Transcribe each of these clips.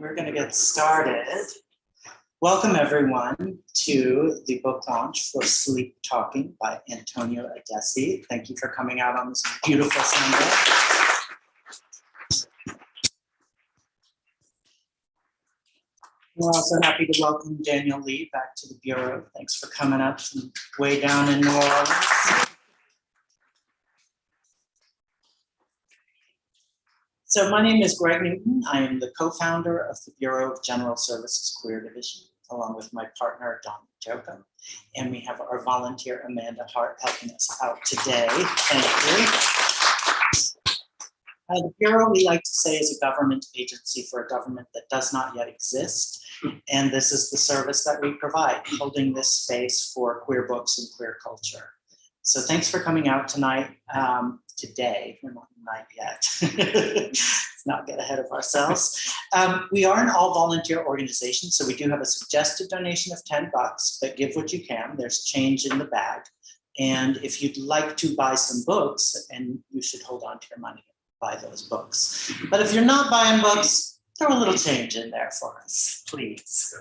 We're going to get started. Welcome everyone to the book launch for Sleeptalking by Antonio Addessi. Thank you for coming out on this beautiful Sunday. We're also happy to welcome Daniel Lee back to the Bureau. Thanks for coming up from way down in New Orleans. So my name is Greg Newton. I am the co-founder of the Bureau of General Services Queer Division, along with my partner, Daniel W.K. And we have our volunteer, Amanda Hart, helping us out today. Thank you. The Bureau, we like to say, is a government agency for a government that does not yet exist. And this is the service that we provide, holding this space for queer books and queer culture. So thanks for coming out tonight. Today, we're not night yet. Let's not get ahead of ourselves. We are an all volunteer organization, so we do have a suggested donation of $10, but give what you can. There's change in the bag. And if you'd like to buy some books, and you should hold on to your money and buy those books. But if you're not buying books, throw a little change in there for us, please.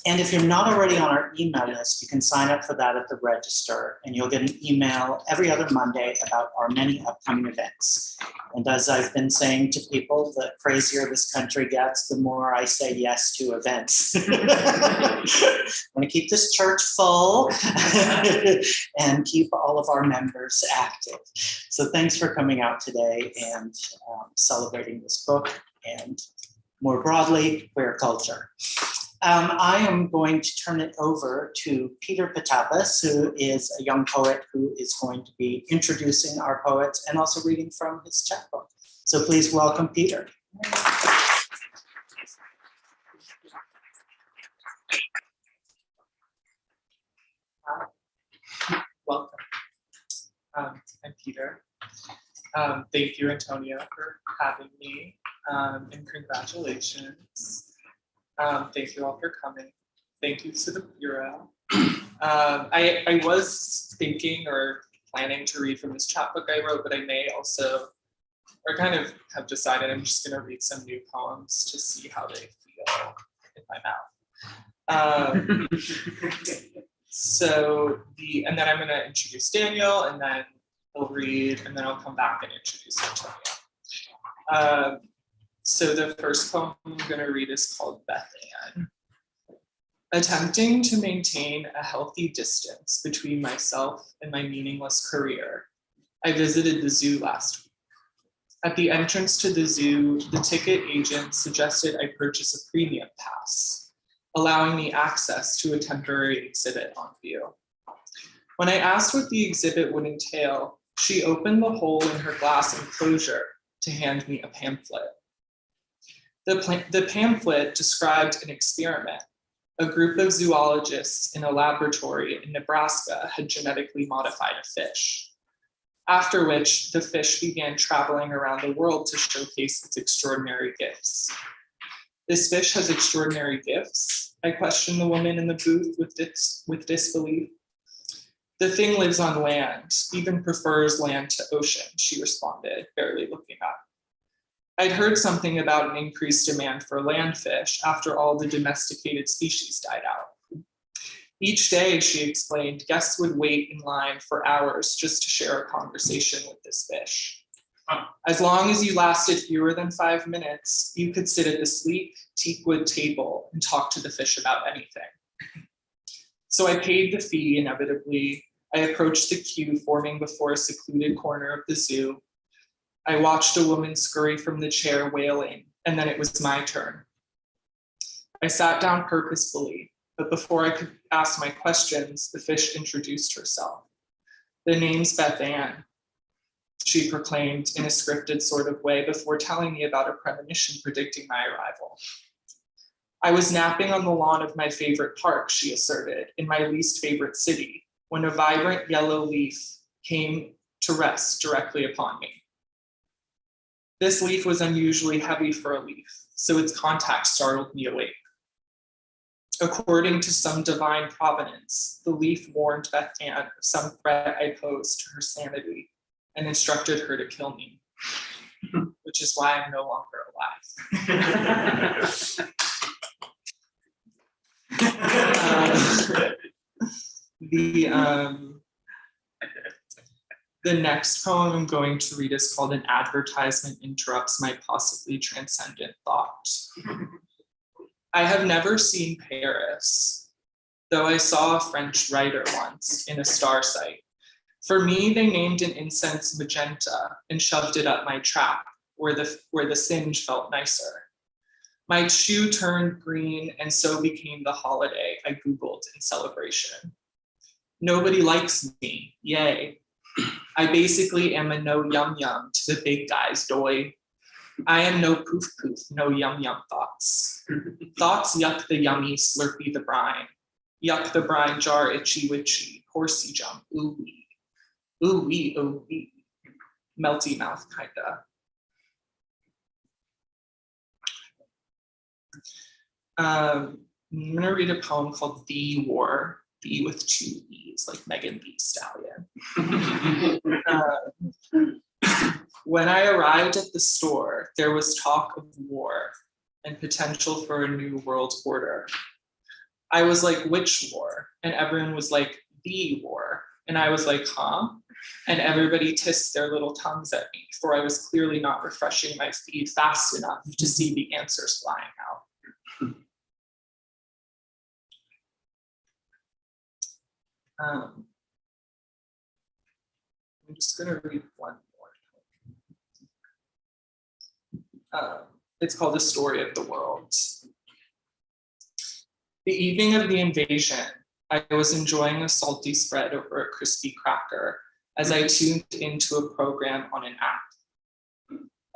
And if you're not already on our email list, you can sign up for that at the register, and you'll get an email every other Monday about our many upcoming events. And as I've been saying to people, the crazier this country gets, the more I say yes to events. I want to keep this church full and keep all of our members active. So thanks for coming out today and celebrating this book and more broadly, queer culture. I am going to turn it over to Peter Patapis, who is a young poet who is going to be introducing our poets and also reading from his chapbook. So please welcome Peter. Welcome. I'm Peter. Thank you, Antonio, for having me, and congratulations. Thank you all for coming. Thank you to the Bureau. I was thinking or planning to read from this chapbook I wrote, but I may also, or kind of have decided I'm just going to read some new poems to see how they feel in my mouth. And then I'm going to introduce Daniel, and then he'll read, and then I'll come back and introduce Antonio. So the first poem I'm going to read is called Bethan. Attempting to maintain a healthy distance between myself and my meaningless career, I visited the zoo last week. At the entrance to the zoo, the ticket agent suggested I purchase a premium pass, allowing me access to a temporary exhibit on view. When I asked what the exhibit would entail, she opened the hole in her glass enclosure to hand me a pamphlet. The pamphlet described an experiment. A group of zoologists in a laboratory in Nebraska had genetically modified a fish, after which the fish began traveling around the world to showcase its extraordinary gifts. This fish has extraordinary gifts? I questioned the woman in the booth with disbelief. The thing lives on land, even prefers land to ocean, she responded, barely looking up. I'd heard something about an increased demand for land fish after all the domesticated species died out. Each day, she explained, guests would wait in line for hours just to share a conversation with this fish. As long as you lasted fewer than 5 minutes, you could sit at the sleek teakwood table and talk to the fish about anything. So I paid the fee inevitably. I approached the queue forming before a secluded corner of the zoo. I watched a woman scurry from the chair wailing, and then it was my turn. I sat down purposefully, but before I could ask my questions, the fish introduced herself. The name's Bethan, she proclaimed in a scripted sort of way before telling me about a premonition predicting my arrival. I was napping on the lawn of my favorite park, she asserted, in my least favorite city, when a vibrant yellow leaf came to rest directly upon me. This leaf was unusually heavy for a leaf, so its contact startled me awake. According to some divine providence, the leaf warned Bethan of some threat I posed to her sanity and instructed her to kill me, which is why I'm no longer alive. The next poem I'm going to read is called An Advertisement Interrupts My Possibly Transcendent Thought. I have never seen Paris, though I saw a French writer once in a star site. For me, they named an incense magenta and shoved it up my trap where the singe felt nicer. My shoe turned green and so became the holiday I Googled in celebration. Nobody likes me, yay. I basically am a no yum yum to the big guys doy. I am no poof poof, no yum yum thoughts. Thoughts yuck the yummy, slurpy the brine. Yuck the brine jar, itchy witchy, horsey jump, ooh wee. Ooh wee, ooh wee. Melty mouth kinda. I'm gonna read a poem called The War, The with 2 E's, like Megan Thee Stallion. When I arrived at the store, there was talk of war and potential for a new world order. I was like, which war? And everyone was like, the war. And I was like, huh? And everybody tissed their little tongues at me, for I was clearly not refreshing my feed fast enough to see the answers flying out. I'm just going to read one more. It's called The Story of the World. The evening of the invasion, I was enjoying a salty spread over a crispy cracker as I tuned into a program on an app.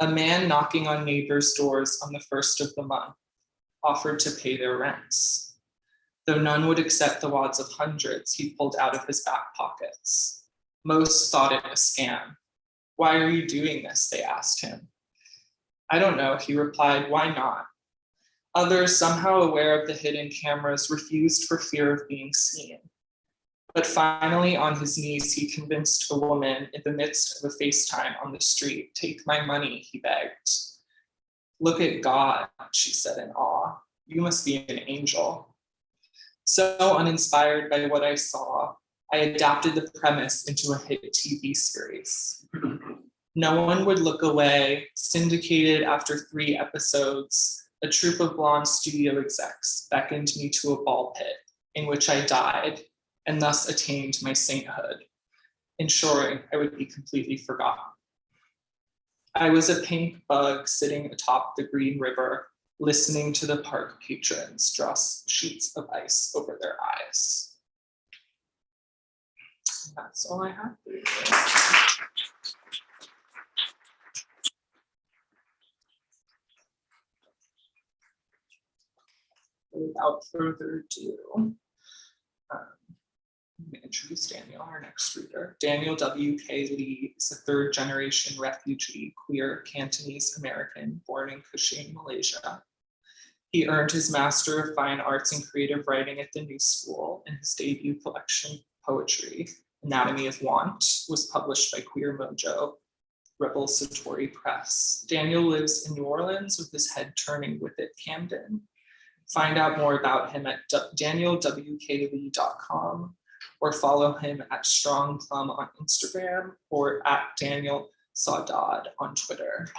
A man knocking on neighbors' doors on the first of the month offered to pay their rents. Though none would accept the wads of hundreds he pulled out of his back pockets. Most thought it a scam. Why are you doing this? They asked him. I don't know, he replied, why not? Others, somehow aware of the hidden cameras, refused for fear of being seen. But finally, on his knees, he convinced a woman in the midst of a FaceTime on the street. Take my money, he begged. Look at God, she said in awe. You must be an angel. So uninspired by what I saw, I adapted the premise into a hit TV series. No one would look away, syndicated after 3 episodes, a troupe of blonde studio execs beckoned me to a ball pit in which I died and thus attained my sainthood, ensuring I would be completely forgotten. I was a pink bug sitting atop the green river, listening to the park patrons draw sheets of ice over their eyes. And that's all I have for you. Without further ado, I'm going to introduce Daniel, our next reader. Daniel W.K. Lee is a 3rd-generation refugee, queer, Cantonese American, born in Kuching, Malaysia. He earned his Master of Fine Arts in Creative Writing at the New School, and his debut collection, poetry, Anatomy of Want, was published by Queer Mojo, Rebel Satori Press. Daniel lives in New Orleans with his head turning with it Camden. Find out more about him at danielwklee.com or follow him at Strong Plum on Instagram or at Daniel Saudade on Twitter.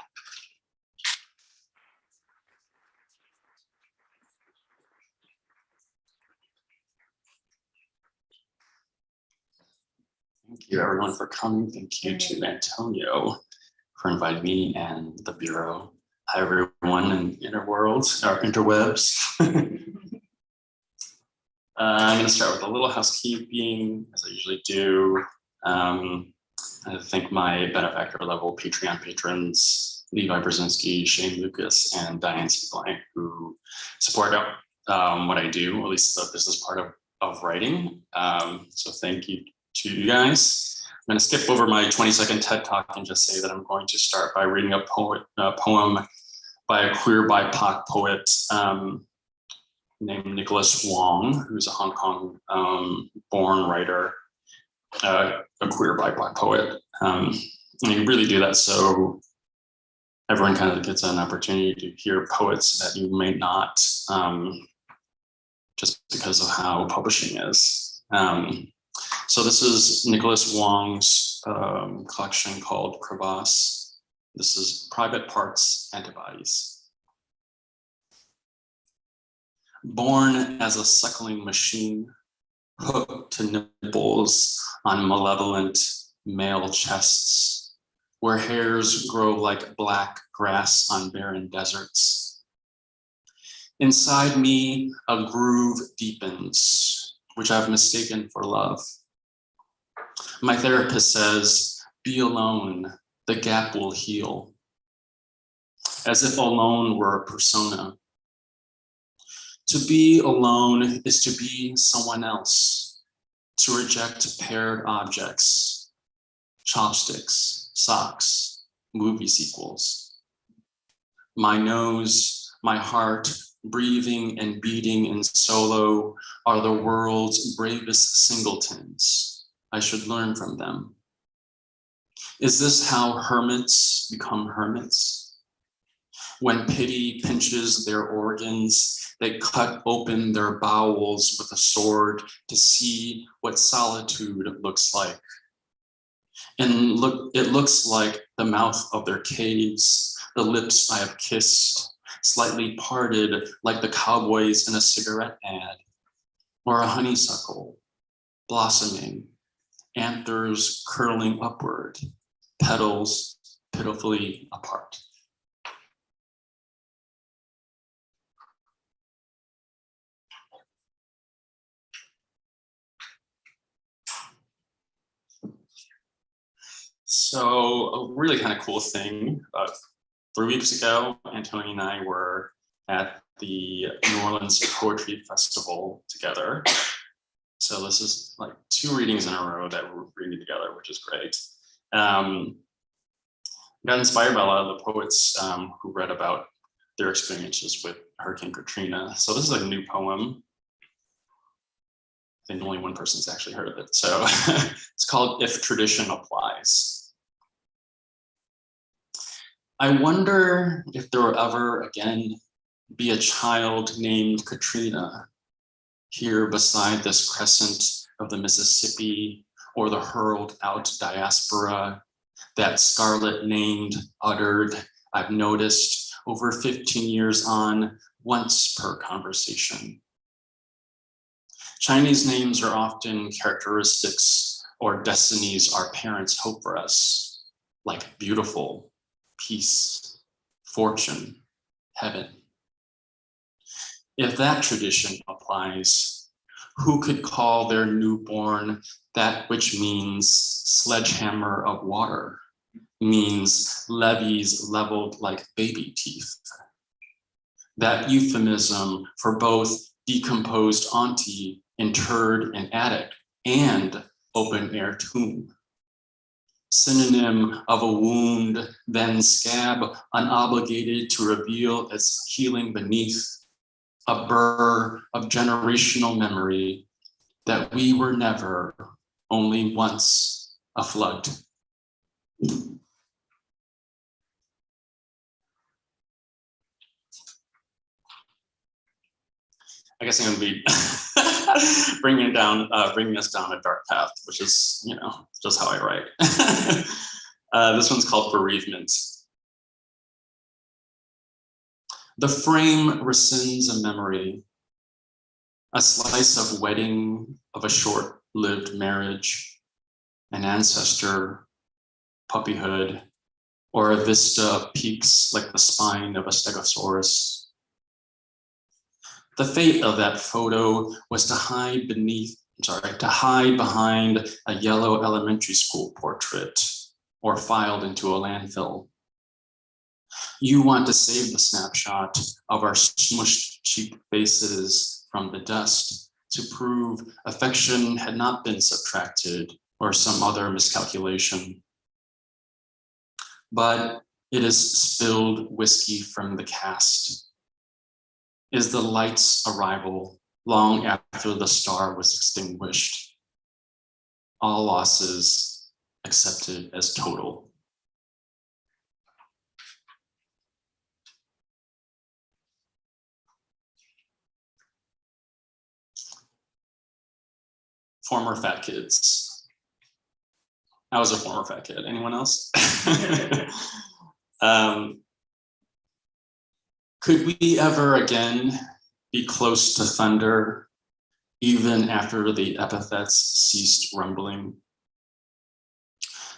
Thank you everyone for coming. Thank you to Antonio for inviting me and the Bureau. Hi everyone in interworlds, or interwebs. I'm going to start with a little housekeeping, as I usually do. I thank my benefactor level Patreon patrons, Levi Brzezinski, Shane Lucas, and Diane C. Blank, who support what I do, at least the business part of writing. So thank you to you guys. I'm going to skip over my 20-second TED Talk and just say that I'm going to start by reading a poem by a queer BIPOC poet named Nicholas Wong, who's a Hong Kong born writer, a queer BIPOC poet. And you really do that so everyone kind of gets an opportunity to hear poets that you may not, just because of how publishing is. So this is Nicholas Wong's collection called Crevasse. This is Private Parts Antibodies. Born as a suckling machine, hooked to nipples on malevolent male chests, where hairs grow like black grass on barren deserts. Inside me, a groove deepens, which I've mistaken for love. My therapist says, be alone, the gap will heal. As if alone were a persona. To be alone is to be someone else, to reject paired objects, chopsticks, socks, movie sequels. My nose, my heart, breathing and beating in solo are the world's bravest singletons. I should learn from them. Is this how hermits become hermits? When pity pinches their organs, they cut open their bowels with a sword to see what solitude looks like. And it looks like the mouth of their caves, the lips I have kissed, slightly parted like the cowboys in a cigarette ad, or a honeysuckle, blossoming, anthers curling upward, petals pitifully apart. So a really kind of cool thing, 3 weeks ago, Antonio and I were at the New Orleans Poetry Festival together. So this is like 2 readings in a row that we're reading together, which is great. Got inspired by a lot of the poets who read about their experiences with Hurricane Katrina. So this is a new poem. I think only one person's actually heard of it. So it's called If Tradition Applies. I wonder if there will ever again be a child named Katrina here beside this crescent of the Mississippi, or the hurled out diaspora, that scarlet named, uttered, I've noticed over 15 years on, once per conversation. Chinese names are often characteristics or destinies our parents hope for us, like beautiful, peace, fortune, heaven. If that tradition applies, who could call their newborn that which means sledgehammer of water, means levees leveled like baby teeth? That euphemism for both decomposed auntie interred in attic and open air tomb. Synonym of a wound, then scab, unobligated to reveal its healing beneath, a burr of generational memory that we were never, only once, a flood. I guess I'm going to be bringing us down a dark path, which is, just how I write. This one's called Bereavement. The frame rescinds a memory, a slice of wedding of a short-lived marriage, an ancestor, puppyhood, or a vista of peaks like the spine of a stegosaurus. The fate of that photo was to hide behind a yellow elementary school portrait or filed into a landfill. You want to save the snapshot of our smushed cheap faces from the dust to prove affection had not been subtracted or some other miscalculation. But it is spilled whiskey from the cast. Is the light's arrival long after the star was extinguished. All losses accepted as total. Former fat kids. I was a former fat kid. Anyone else? Could we ever again be close to thunder, even after the epithets ceased rumbling?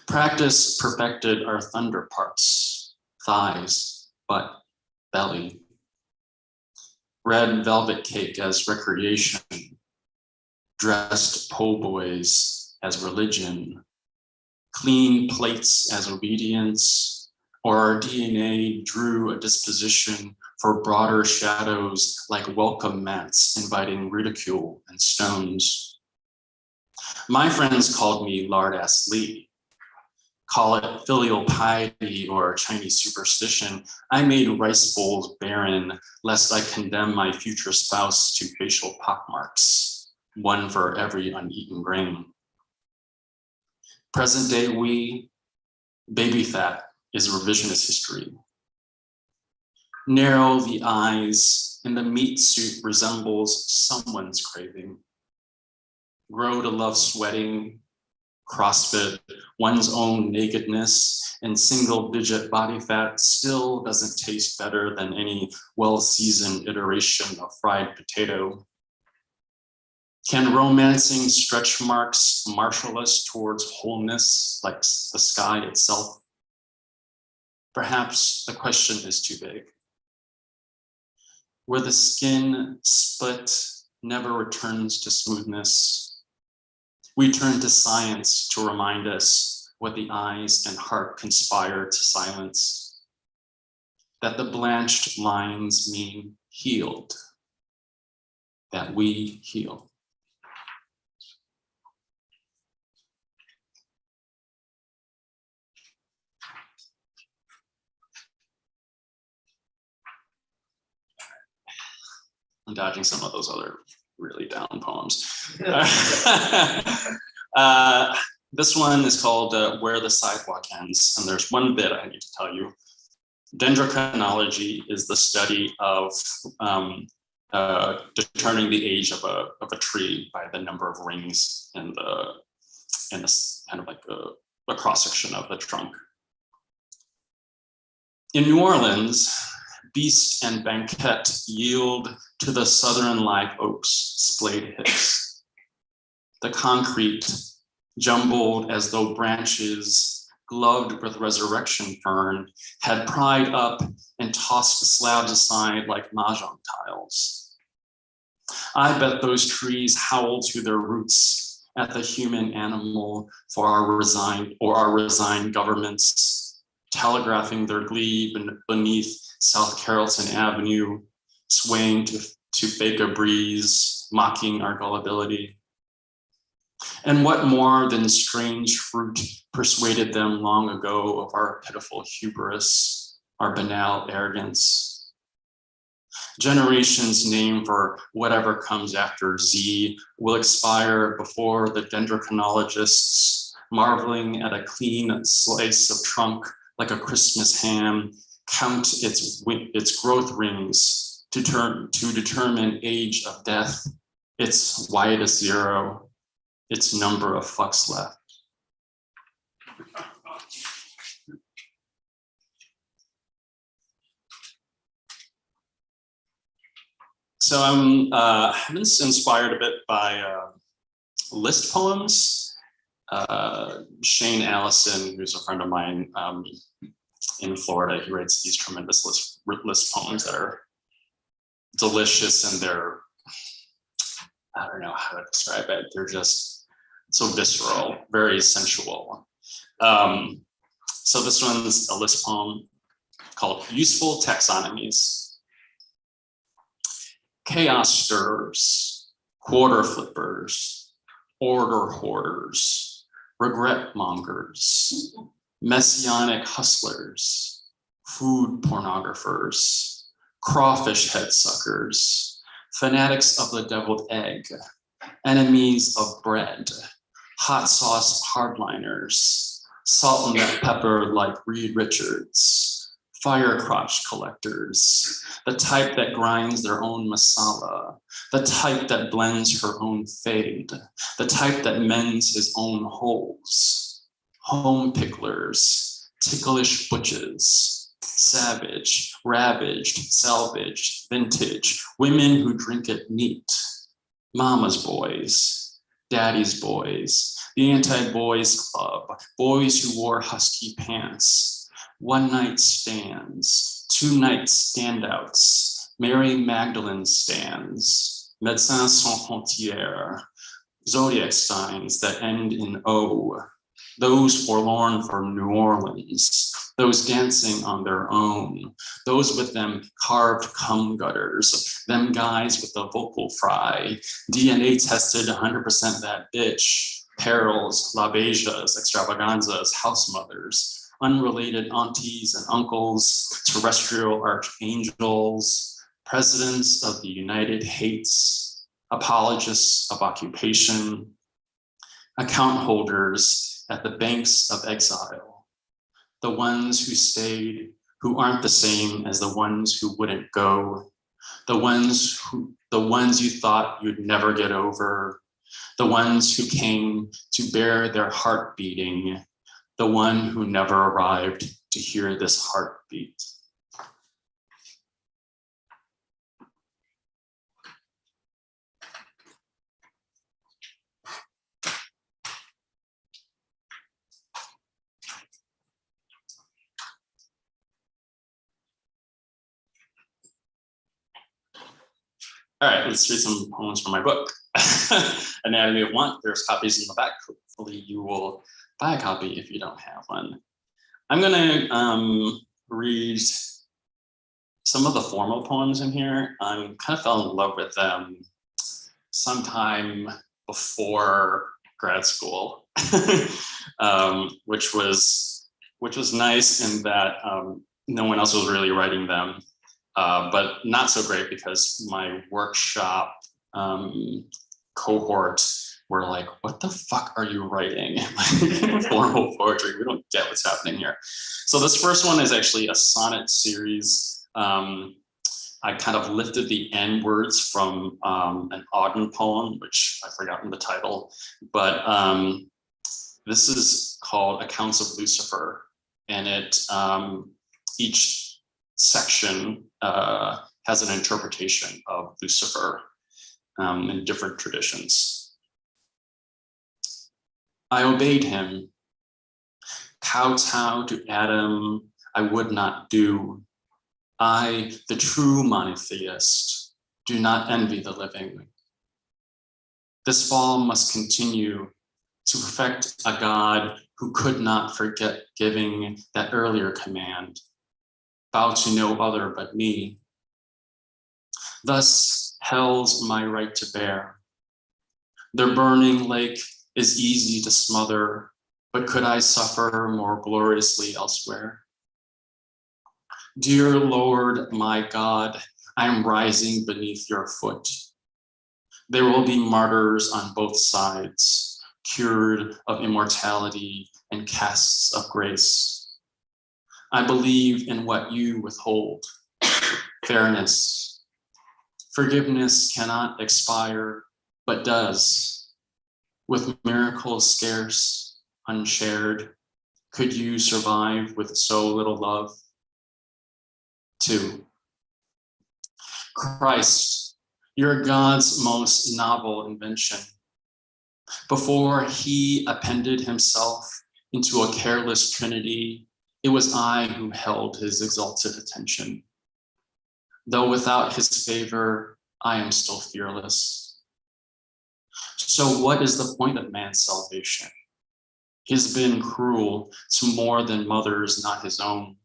Practice perfected our thunder parts, thighs, butt, belly. Red velvet cake as recreation, dressed po' boys as religion, clean plates as obedience, or our DNA drew a disposition for broader shadows like welcome mats inviting ridicule and stones. My friends called me Lard-ass Lee. Call it filial piety or Chinese superstition. I made rice bowls barren, lest I condemn my future spouse to facial pockmarks, one for every uneaten grain. Present day we, baby fat is revisionist history. Narrow the eyes, and the meat suit resembles someone's craving. Grow to love sweating, CrossFit, one's own nakedness, and single-digit body fat still doesn't taste better than any well-seasoned iteration of fried potato. Can romancing stretch marks marshal us towards wholeness like the sky itself? Perhaps the question is too big. Where the skin split never returns to smoothness, we turn to science to remind us what the eyes and heart conspire to silence, that the blanched lines mean healed, that we heal. I'm dodging some of those other really down poems. This one is called Where the Sidewalk Ends, and there's one bit I need to tell you. Dendrochronology is the study of determining the age of a tree by the number of rings in the kind of like a cross section of the trunk. In New Orleans, beast and banquet yield to the southern live oak's splayed hips. The concrete, jumbled as though branches gloved with resurrection fern, had pried up and tossed the slabs aside like mahjong tiles. I bet those trees howl to their roots at the human animal for our resigned governments, telegraphing their glee beneath South Carrollton Avenue, swaying to fake a breeze, mocking our gullibility. And what more than strange fruit persuaded them long ago of our pitiful hubris, our banal arrogance? Generations named for whatever comes after Z will expire before the dendrochronologists, marveling at a clean slice of trunk like a Christmas ham, count its growth rings to determine age of death, its widest zero, its number of fucks left. So I've been inspired a bit by list poems. Shane Allison, who's a friend of mine in Florida, he writes these tremendous list poems that are delicious, and they're, I don't know how to describe it. They're just so visceral, very sensual. So this one's a list poem called Useful Taxonomies. Chaos stirrers, quarter flippers, order hoarders, regret mongers, messianic hustlers, food pornographers, crawfish head suckers, fanatics of the deviled egg, enemies of bread, hot sauce hardliners, salt and pepper like Reed Richards, fire crotch collectors, the type that grinds their own masala, the type that blends her own fade, the type that mends his own holes, home picklers, ticklish butches, savage, ravaged, salvaged, vintage, women who drink it neat, mama's boys, daddy's boys, the anti-boys club, boys who wore husky pants, one-night stands, two-night standouts, Mary Magdalene stands, Médecins Sans Frontières, zodiac signs that end in O, those forlorn from New Orleans, those dancing on their own, those with them carved cum gutters, them guys with the vocal fry, DNA tested 100% that bitch, perils, labesias, extravaganzas, house mothers, unrelated aunties and uncles, terrestrial archangels, presidents of the United Hates, apologists of occupation, account holders at the banks of exile, the ones who stayed, who aren't the same as the ones who wouldn't go, the ones you thought you'd never get over, the ones who came to bear their heart beating, the one who never arrived to hear this heartbeat. All right, let's read some poems from my book, Anatomy of Want. There's copies in the back. Hopefully you will buy a copy if you don't have one. I'm gonna read some of the formal poems in here. I kind of fell in love with them sometime before grad school, which was nice in that no one else was really writing them. But not so great because my workshop cohort were like, what the fuck are you writing? Formal poetry, we don't get what's happening here. So this first one is actually a sonnet series. I kind of lifted the N words from an Auden poem, which I've forgotten the title, but this is called Accounts of Lucifer. And it each section has an interpretation of Lucifer in different traditions. I obeyed him, kowtow to Adam I would not do. I, the true monotheist, do not envy the living. This fall must continue to perfect a God who could not forget giving that earlier command, bow to no other but me. Thus hell's my right to bear. Their burning lake is easy to smother, but could I suffer more gloriously elsewhere? Dear Lord, my God, I am rising beneath your foot. There will be martyrs on both sides, cured of immortality and casts of grace. I believe in what you withhold, fairness. Forgiveness cannot expire, but does. With miracles scarce, unshared, could you survive with so little love? 2. Christ, you're God's most novel invention. Before he appended himself into a careless trinity, it was I who held his exalted attention. Though without his favor, I am still fearless. So what is the point of man's salvation? He's been cruel to more than mothers not his own.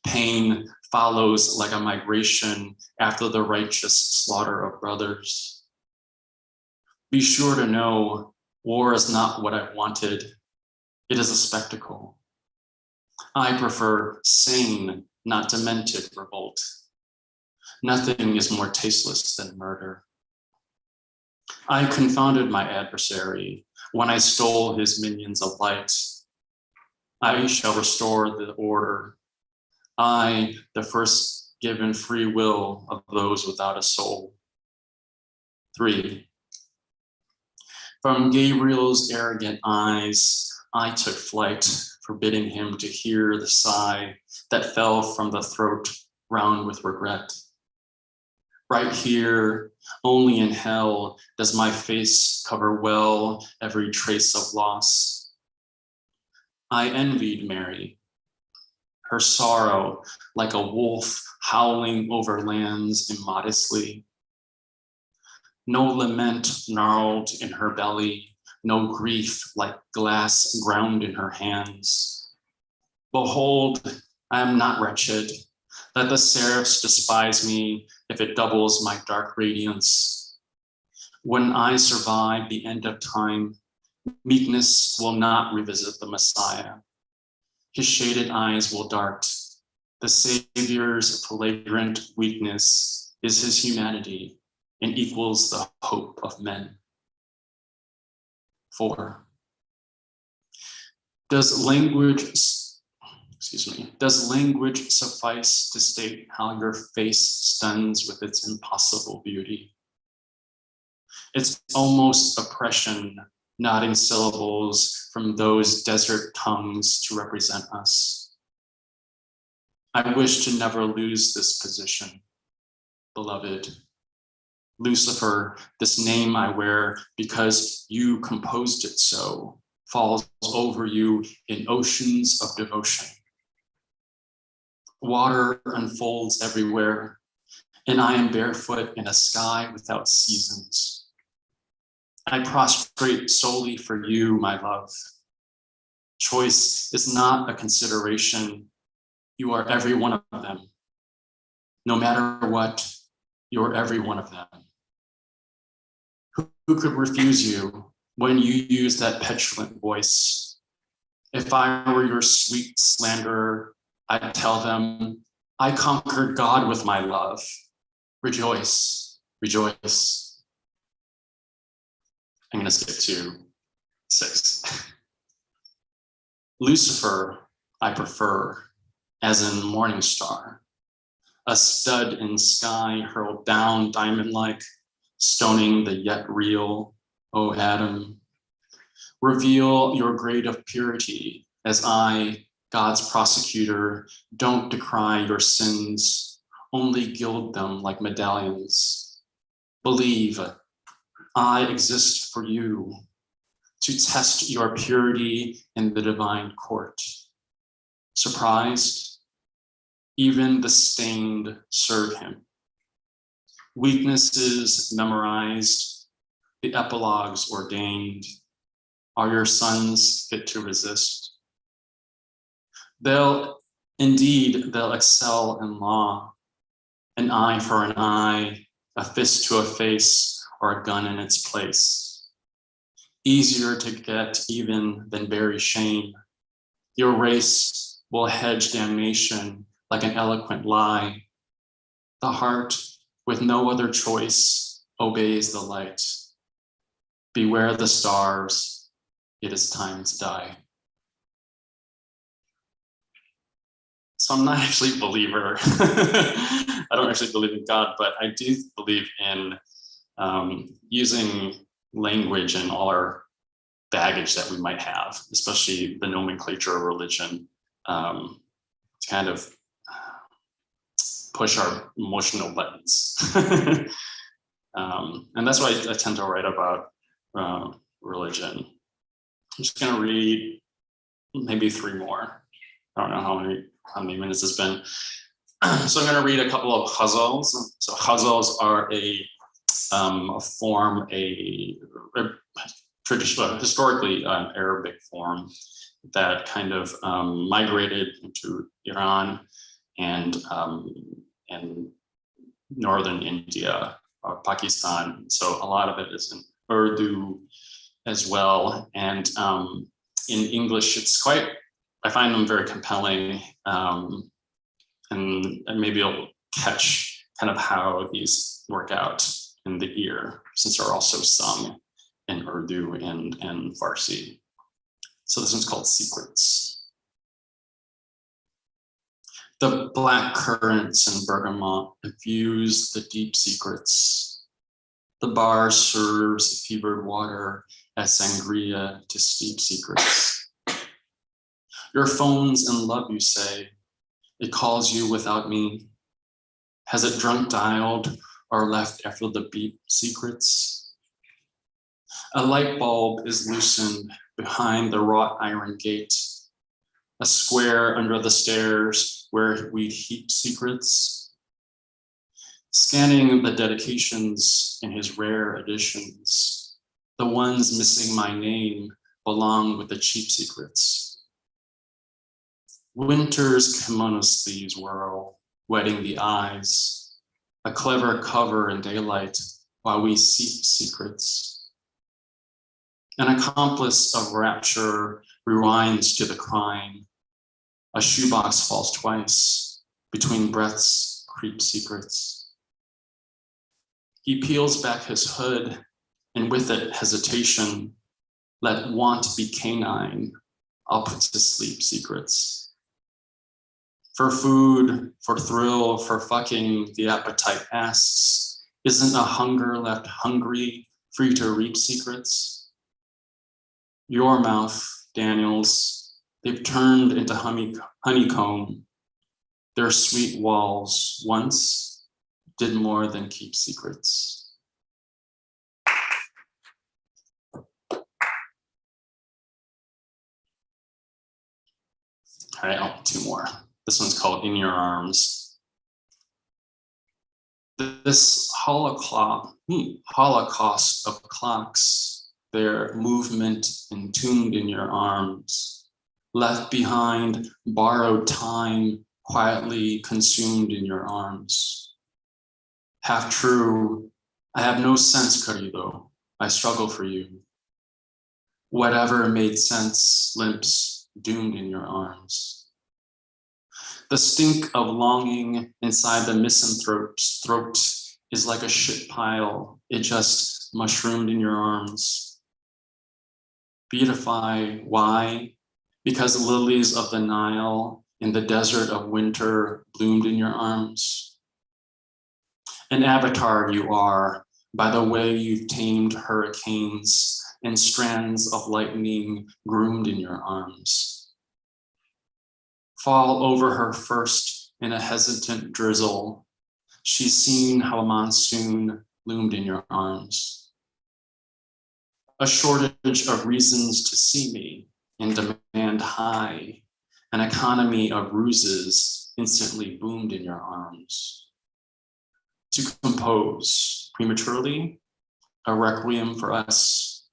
Pain follows like a migration after the righteous slaughter of brothers. Be sure to know, war is not what I wanted. It is a spectacle. I prefer sane, not demented revolt. Nothing is more tasteless than murder. I confounded my adversary when I stole his minions of light. I shall restore the order. I, the first given free will of those without a soul. 3. From Gabriel's arrogant eyes, I took flight, forbidding him to hear the sigh that fell from the throat round with regret. Right here, only in hell, does my face cover well every trace of loss. I envied Mary, her sorrow like a wolf howling over lands immodestly. No lament gnarled in her belly, no grief like glass ground in her hands. Behold, I am not wretched. Let the seraphs despise me if it doubles my dark radiance. When I survive the end of time, meekness will not revisit the Messiah. His shaded eyes will dart. The Savior's flagrant weakness is his humanity and equals the hope of men. 4. Does language suffice to state how your face stuns with its impossible beauty? It's almost oppression, knotting syllables from those desert tongues to represent us. I wish to never lose this position, beloved. Lucifer, this name I wear because you composed it so, falls over you in oceans of devotion. Water unfolds everywhere, and I am barefoot in a sky without seasons. I prostrate solely for you, my love. Choice is not a consideration. You are every one of them. No matter what, you're every one of them. Who could refuse you when you use that petulant voice? If I were your sweet slanderer, I'd tell them, I conquered God with my love. Rejoice, rejoice. I'm gonna skip to 6. Lucifer, I prefer, as in morning star, a stud in sky hurled down diamond-like, stoning the yet real, O Adam. Reveal your grade of purity as I, God's prosecutor, don't decry your sins, only gild them like medallions. Believe, I exist for you, to test your purity in the divine court. Surprised? Even the stained serve him. Weaknesses memorized, the epilogues ordained. Are your sons fit to resist? They'll excel in law, an eye for an eye, a fist to a face, or a gun in its place. Easier to get even than bury shame. Your race will hedge damnation like an eloquent lie. The heart, with no other choice, obeys the light. Beware the stars, it is time to die. So I'm not actually a believer. I don't actually believe in God, but I do believe in using language and all our baggage that we might have, especially the nomenclature of religion, to kind of push our emotional buttons. And that's why I tend to write about religion. I'm just gonna read maybe 3 more. I don't know how many minutes it's been. So I'm gonna read a couple of ghazals. So ghazals are a form, a traditional, historically Arabic form that kind of migrated into Iran and northern India or Pakistan. So a lot of it is in Urdu as well. And in English, it's quite, I find them very compelling. And maybe you'll catch kind of how these work out in the ear, since they're also sung in Urdu and Farsi. So this one's called Secrets. The black currants and bergamot infuse the deep secrets. The bar serves fevered water as sangria to steep secrets. Your phone's in love, you say. It calls you without me. Has it drunk dialed or left after the beep secrets? A light bulb is loosened behind the wrought iron gate, a square under the stairs where we heap secrets. Scanning the dedications in his rare editions, the ones missing my name belong with the cheap secrets. Winter's kimono sleeves whirl, wetting the eyes, a clever cover in daylight while we seep secrets. An accomplice of rapture rewinds to the crime. A shoebox falls twice, between breaths creep secrets. He peels back his hood, and with it hesitation, let want be canine, I'll put to sleep secrets. For food, for thrill, for fucking, the appetite asks, isn't a hunger left hungry, free to reap secrets? Your mouth, Daniels, they've turned into honeycomb. Their sweet walls once did more than keep secrets. All right, I'll two more. This one's called In Your Arms. This holocaust of clocks, their movement entombed in your arms, left behind borrowed time quietly consumed in your arms. Half true, I have no sense, querido, I struggle for you. Whatever made sense limps doomed in your arms. The stink of longing inside the misanthrope's throat is like a shit pile. It just mushroomed in your arms. Beatify, why? Because lilies of the Nile in the desert of winter bloomed in your arms. An avatar you are by the way you've tamed hurricanes and strands of lightning groomed in your arms. Fall over her first in a hesitant drizzle. She's seen how a monsoon loomed in your arms. A shortage of reasons to see me and demand high. An economy of ruses instantly boomed in your arms. To compose prematurely, a requiem for us.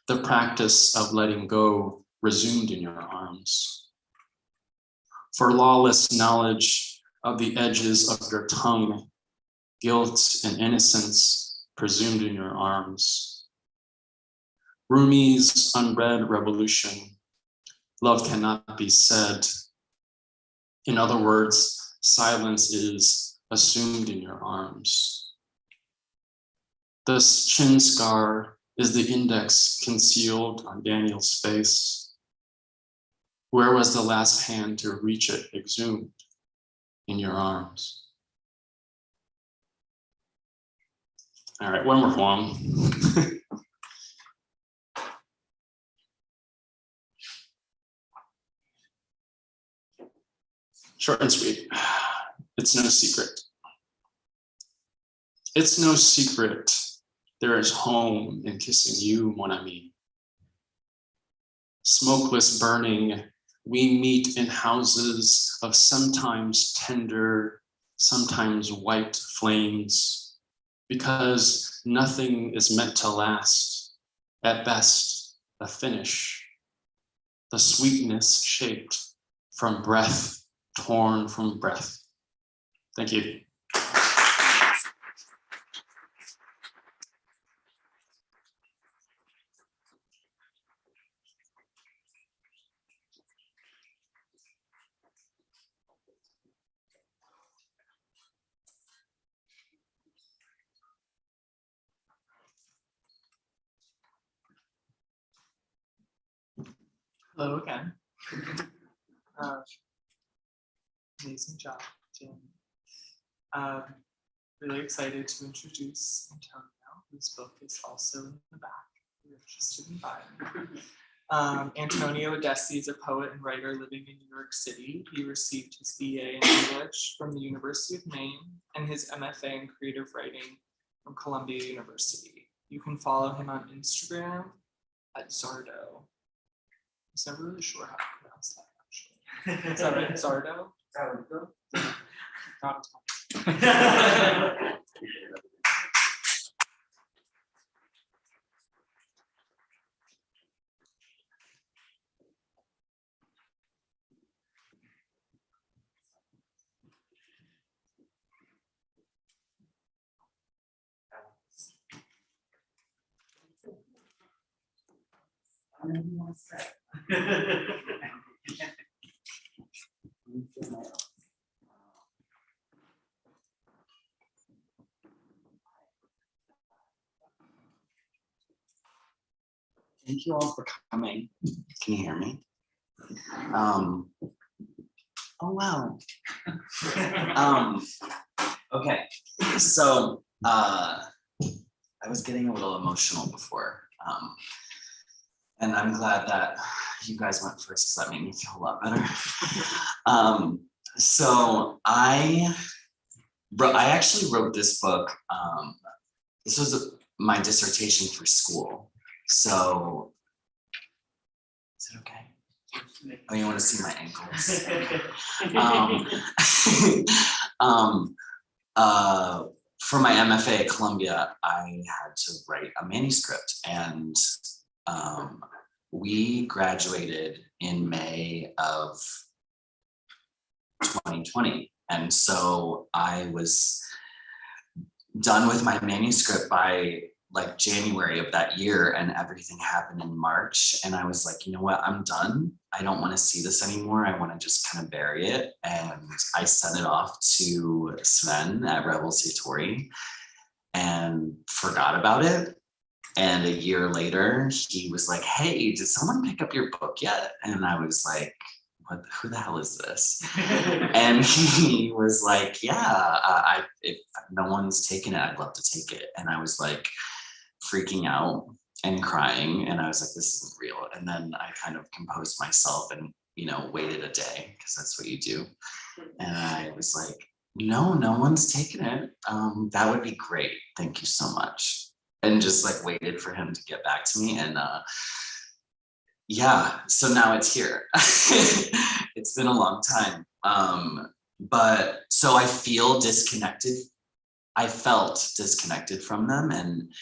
The practice of letting go resumed in your arms. For lawless knowledge of the edges of your tongue, guilt and innocence presumed in your arms. Rumi's unread revolution, love cannot be said. In other words, silence is assumed in your arms. This chin scar is the index concealed on Daniel's face. Where was the last hand to reach it exhumed in your arms? All right, one more poem. Short and sweet. It's no secret. It's no secret. There is home in kissing you, mon ami. Smokeless burning, we meet in houses of sometimes tender, sometimes white flames, because nothing is meant to last. At best, a finish. The sweetness shaped from breath, torn from breath. Thank you. Hello again. Amazing job, Jen. Really excited to introduce Antonio, whose book is also in the back, if you're interested in buying. Antonio Addessi is a poet and writer living in New York City. He received his BA in English from the University of Maine and his MFA in creative writing from Columbia University. You can follow him on Instagram at Zardo. I was never really sure how to pronounce that, actually. Is that right, Zardo? Not Thank you all for coming. Can you hear me? Oh wow. Okay, so I was getting a little emotional before, and I'm glad that you guys went first because that made me feel a lot better. So I actually wrote this book. This was my dissertation for school. So, is it okay? Oh, you want to see my ankles? For my MFA at Columbia, I had to write a manuscript, and we graduated in May of 2020. And so I was done with my manuscript by like January of that year, and everything happened in March. And I was like, you know what, I'm done. I don't want to see this anymore. I want to just kind of bury it. And I sent it off to Sven at Satori and forgot about it. And a year later, he was like, hey, did someone pick up your book yet? And I was like, who the hell is this? And he was like, yeah, if no one's taken it, I'd love to take it. And I was like freaking out and crying. And I was like, this isn't real. And then I kind of composed myself and, you know, waited a day because that's what you do. And I was like, no one's taken it. That would be great. Thank you so much. And just like waited for him to get back to me. And yeah, so now it's here. It's been a long time. But so I feel disconnected. I felt disconnected from them, and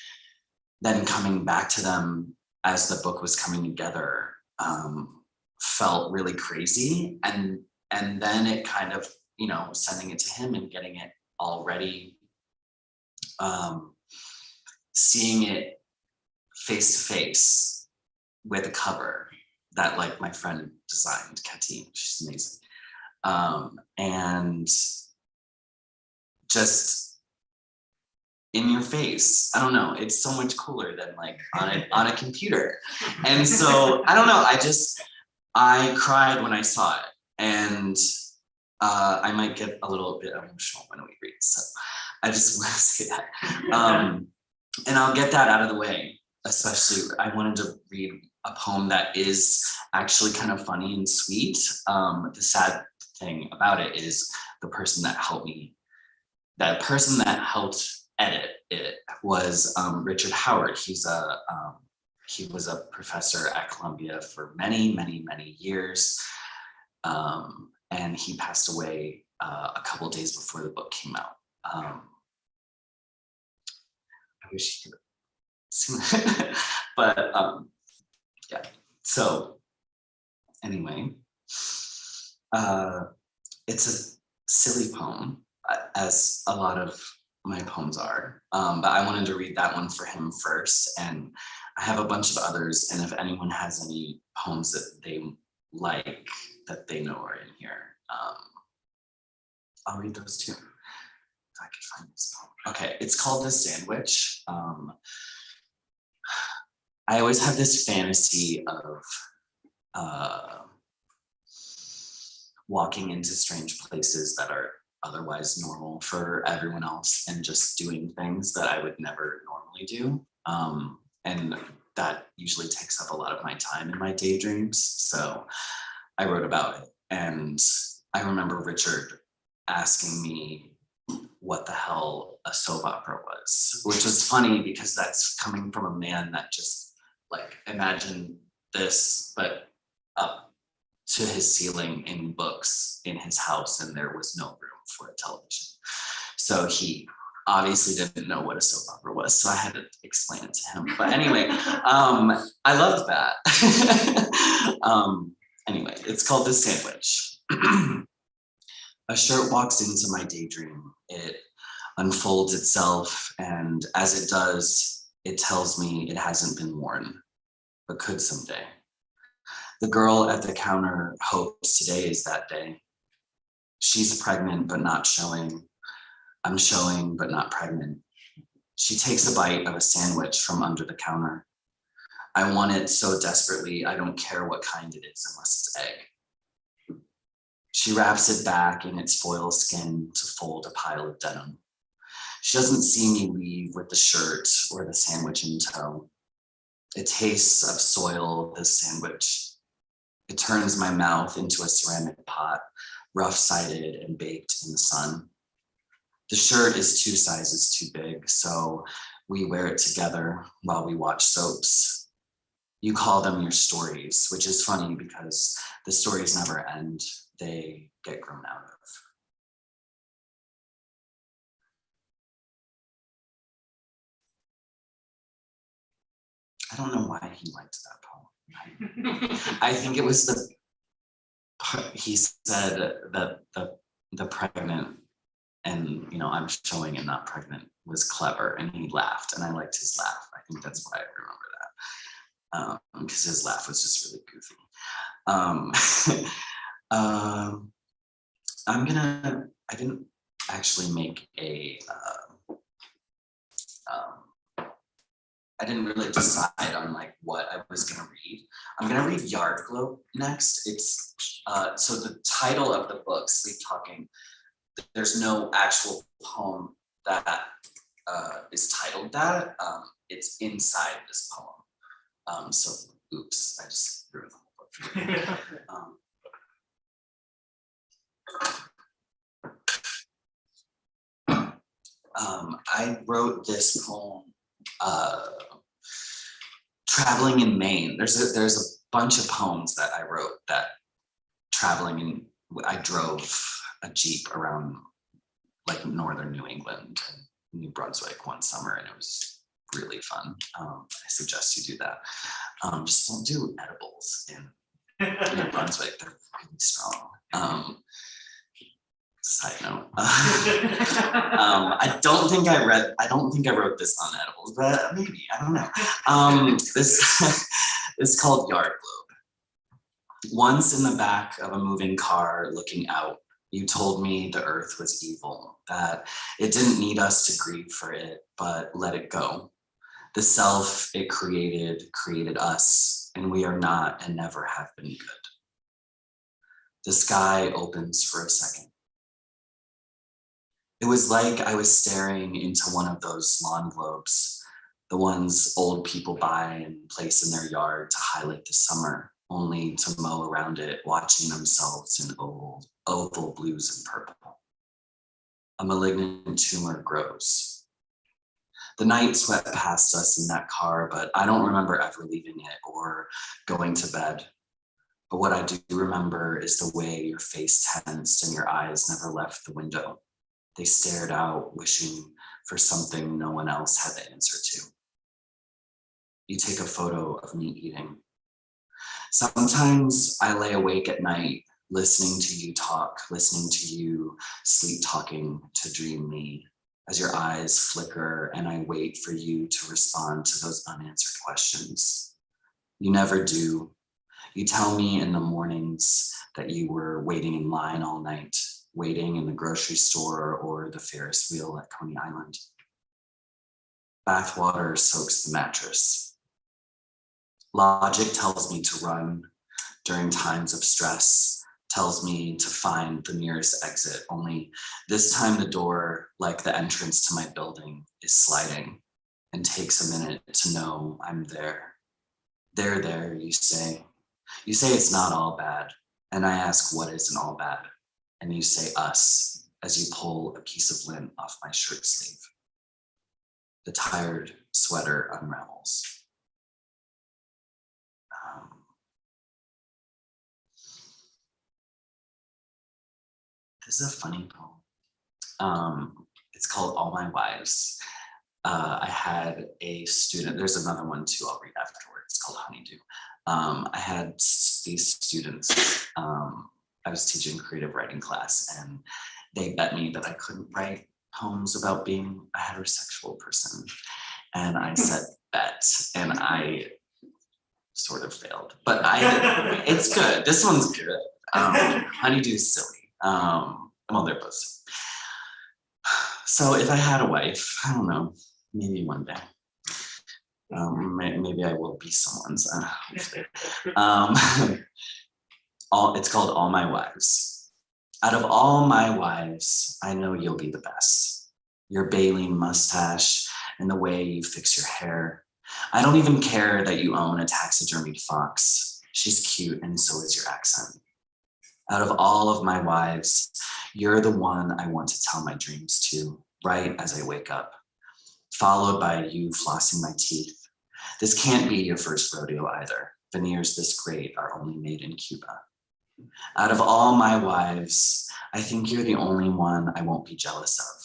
then coming back to them as the book was coming together felt really crazy. And then it kind of, you know, sending it to him and getting it all ready, seeing it face to face with a cover that like my friend designed, Katine, she's amazing. And just in your face, I don't know, it's so much cooler than like on a computer. And so, I don't know, I cried when I saw it, and I might get a little bit emotional when we read, so I just want to say that. And I'll get that out of the way. Especially, I wanted to read a poem that is actually kind of funny and sweet. The sad thing about it is the person that helped edit it was Richard Howard. He was a professor at Columbia for many years. And he passed away a couple of days before the book came out. I wish he could. But yeah, so anyway, it's a silly poem, as a lot of my poems are, but I wanted to read that one for him first, and I have a bunch of others, and if anyone has any poems that they like that they know are in here, I'll read those too, if I could find this poem. Okay, it's called The Sandwich. I always have this fantasy of walking into strange places that are otherwise normal for everyone else and just doing things that I would never normally do. And that usually takes up a lot of my time in my daydreams. So I wrote about it. And I remember Richard asking me what the hell a soap opera was, which was funny because that's coming from a man that just like, imagine this, but up to his ceiling in books in his house, and there was no room for a television. So he obviously didn't know what a soap opera was, so I had to explain it to him. But anyway, I loved that. Anyway, it's called The Sandwich. A shirt walks into my daydream. It unfolds itself, and as it does, it tells me it hasn't been worn, but could someday. The girl at the counter hopes today is that day. She's pregnant, but not showing. I'm showing, but not pregnant. She takes a bite of a sandwich from under the counter. I want it so desperately, I don't care what kind it is unless it's egg. She wraps it back in its foil skin to fold a pile of denim. She doesn't see me leave with the shirt or the sandwich in tow. It tastes of soil, the sandwich. It turns my mouth into a ceramic pot, rough-sided and baked in the sun. The shirt is 2 sizes too big, so we wear it together while we watch soaps. You call them your stories, which is funny because the stories never end. They get grown out of. I don't know why he liked that poem. I think it was the part he said that the pregnant and, you know, I'm showing and not pregnant was clever, and he laughed, and I liked his laugh. I think that's why I remember that, because his laugh was just really goofy. I didn't actually make a, I didn't really decide on like what I was gonna read. I'm gonna read Yard Globe next. It's, so the title of the book, Sleeptalking, there's no actual poem that is titled that. It's inside this poem. So, oops, I just threw the whole book. I wrote this poem traveling in Maine. There's a bunch of poems that I wrote that I drove a Jeep around like northern New England and New Brunswick one summer, and it was really fun. I suggest you do that. Just don't do edibles in New Brunswick, they're really strong. Side note. I don't think I wrote this on edibles, but maybe, I don't know. This is called Yard Globe. Once in the back of a moving car looking out, you told me the earth was evil, that it didn't need us to grieve for it, but let it go. The self it created us, and we are not and never have been good. The sky opens for a second. It was like I was staring into one of those lawn globes, the ones old people buy and place in their yard to highlight the summer, only to mow around it, watching themselves in oval blues and purple. A malignant tumor grows. The night swept past us in that car, but I don't remember ever leaving it or going to bed. But what I do remember is the way your face tensed and your eyes never left the window. They stared out, wishing for something no one else had the answer to. You take a photo of me eating. Sometimes I lay awake at night, listening to you talk, listening to you sleep talking to dream me, as your eyes flicker and I wait for you to respond to those unanswered questions. You never do. You tell me in the mornings that you were waiting in line all night, waiting in the grocery store or the Ferris wheel at Coney Island. Bathwater soaks the mattress. Logic tells me to run during times of stress, tells me to find the nearest exit, only this time the door, like the entrance to my building, is sliding and takes a minute to know I'm there. There, you say. You say it's not all bad, and I ask what isn't all bad, and you say us as you pull a piece of lint off my shirt sleeve. The tired sweater unravels. This is a funny poem. It's called All My Wives. I had a student, there's another one too, I'll read afterwards. It's called Honeydew. I had these students, I was teaching creative writing class, and they bet me that I couldn't write poems about being a heterosexual person. And I said bet, and I sort of failed, but it's good. This one's good. Honeydew's silly. Well, they're both silly. So if I had a wife, I don't know, maybe one day. Maybe I will be someone's. It's called All My Wives. Out of all my wives, I know you'll be the best. Your baleen mustache and the way you fix your hair. I don't even care that you own a taxidermied fox. She's cute and so is your accent. Out of all of my wives, you're the one I want to tell my dreams to, right as I wake up, followed by you flossing my teeth. This can't be your first rodeo either. Veneers this great are only made in Cuba. Out of all my wives, I think you're the only one I won't be jealous of.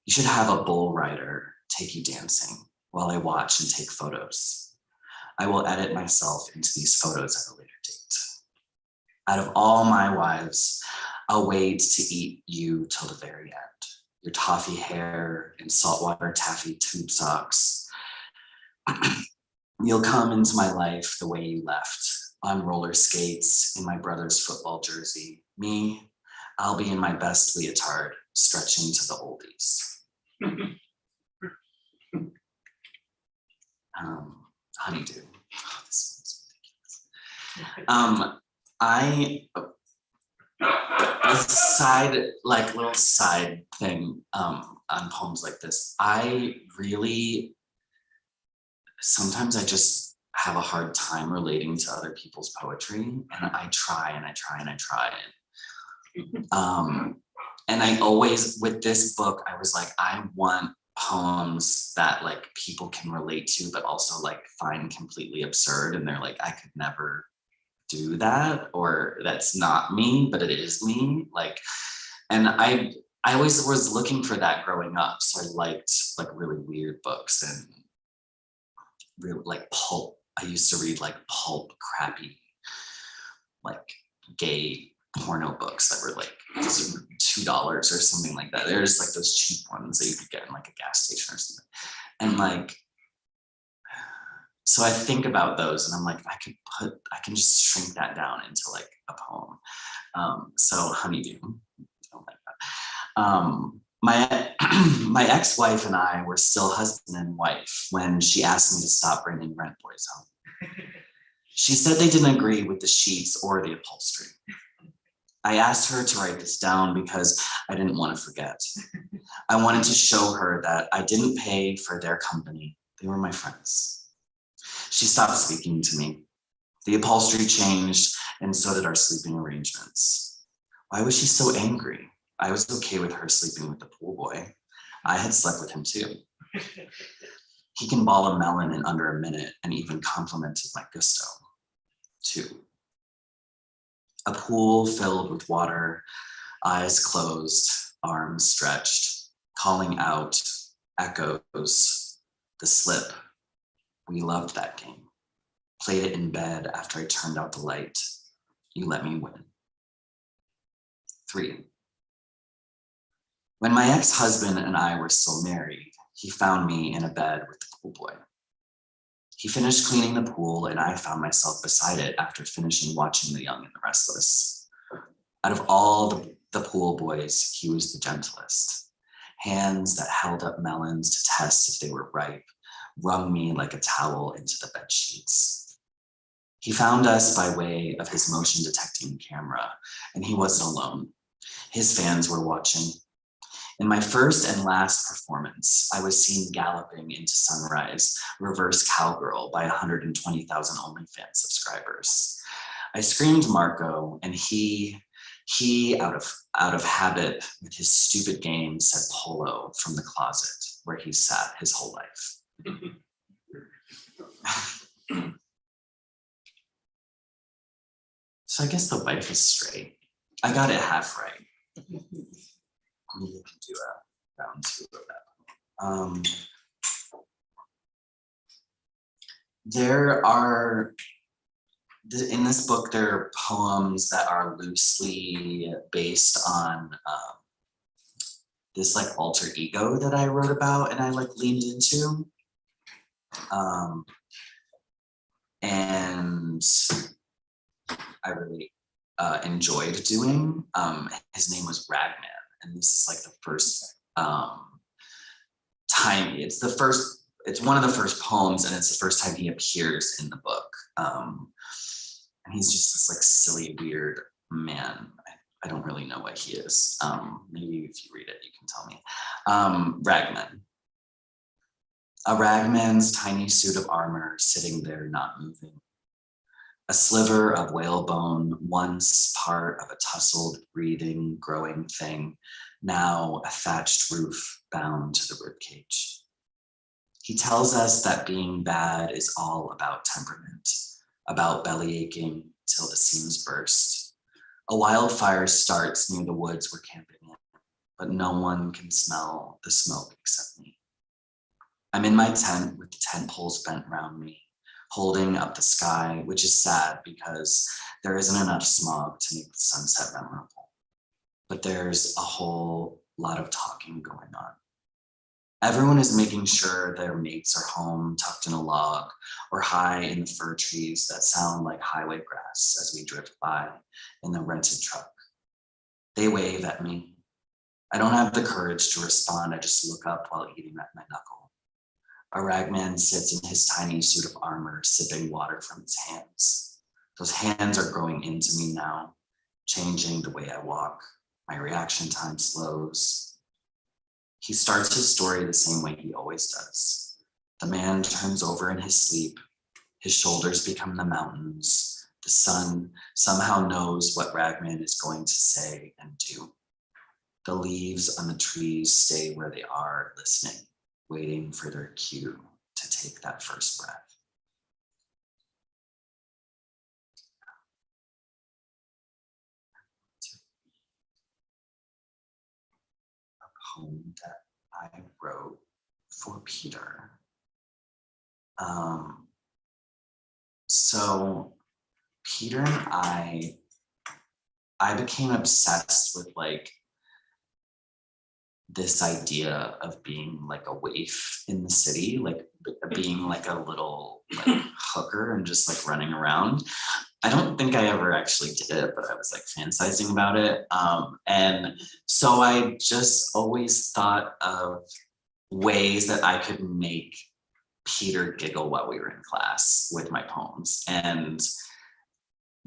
You should have a bull rider take you dancing while I watch and take photos. I will edit myself into these photos at a later date. Out of all my wives, I'll wait to eat you till the very end. Your toffee hair and saltwater taffy tube socks. You'll come into my life the way you left, on roller skates in my brother's football jersey. Me, I'll be in my best leotard, stretching to the oldies. Honeydew. Oh, this one's ridiculous. Little side thing on poems like this. Sometimes I just have a hard time relating to other people's poetry, and I try. And I always, with this book, I was like, I want poems that like people can relate to, but also like find completely absurd. And they're like, I could never do that, or that's not me, but it is me. Like, and I always was looking for that growing up. So I liked like really weird books and really like pulp. I used to read like pulp, crappy, like gay porno books that were like $2 or something like that. There's like those cheap ones that you could get in like a gas station or something. And like, so I think about those and I'm like, I can just shrink that down into like a poem. So Honeydew, oh my God. My ex-wife and I were still husband and wife when she asked me to stop bringing rent boys home. She said they didn't agree with the sheets or the upholstery. I asked her to write this down because I didn't want to forget. I wanted to show her that I didn't pay for their company. They were my friends. She stopped speaking to me. The upholstery changed, and so did our sleeping arrangements. Why was she so angry? I was okay with her sleeping with the pool boy. I had slept with him too. He can ball a melon in under a minute and even complimented my gusto, too. A pool filled with water, eyes closed, arms stretched, calling out, echoes, the slip. We loved that game. Played it in bed after I turned out the light. You let me win. 3. When my ex-husband and I were still married, he found me in a bed with the pool boy. He finished cleaning the pool and I found myself beside it after finishing watching The Young and the Restless. Out of all the pool boys, he was the gentlest. Hands that held up melons to test if they were ripe wrung me like a towel into the bed sheets. He found us by way of his motion detecting camera, and he wasn't alone. His fans were watching. In my first and last performance, I was seen galloping into sunrise, reverse cowgirl by 120,000 OnlyFans subscribers. I screamed Marco, and he out of habit with his stupid game said polo from the closet where he sat his whole life. So I guess the wife is straight. I got it half right. Maybe we can do a round two of that. There are, in this book, there are poems that are loosely based on this like alter ego that I wrote about and I like leaned into. And I really enjoyed doing. His name was Ragman, and this is like the first time, it's one of the first poems, and it's the first time he appears in the book. And he's just this like silly, weird man. I don't really know what he is. Maybe if you read it, you can tell me. Ragman. A ragman's tiny suit of armor sitting there not moving. A sliver of whalebone, once part of a tussled, breathing, growing thing, now a thatched roof bound to the ribcage. He tells us that being bad is all about temperament, about belly aching till the seams burst. A wildfire starts near the woods we're camping in, but no one can smell the smoke except me. I'm in my tent with the tent poles bent around me, holding up the sky, which is sad because there isn't enough smog to make the sunset memorable. But there's a whole lot of talking going on. Everyone is making sure their mates are home, tucked in a log, or high in the fir trees that sound like highway grass as we drift by in the rented truck. They wave at me. I don't have the courage to respond. I just look up while eating at my knuckle. A ragman sits in his tiny suit of armor, sipping water from his hands. Those hands are growing into me now, changing the way I walk. My reaction time slows. He starts his story the same way he always does. The man turns over in his sleep. His shoulders become the mountains. The sun somehow knows what Ragman is going to say and do. The leaves on the trees stay where they are, listening, waiting for their cue to take that first breath. A poem that I wrote for Peter. So Peter and I became obsessed with like this idea of being like a waif in the city, like being like a little like hooker and just like running around. I don't think I ever actually did it, but I was like fantasizing about it. And so I just always thought of ways that I could make Peter giggle while we were in class with my poems and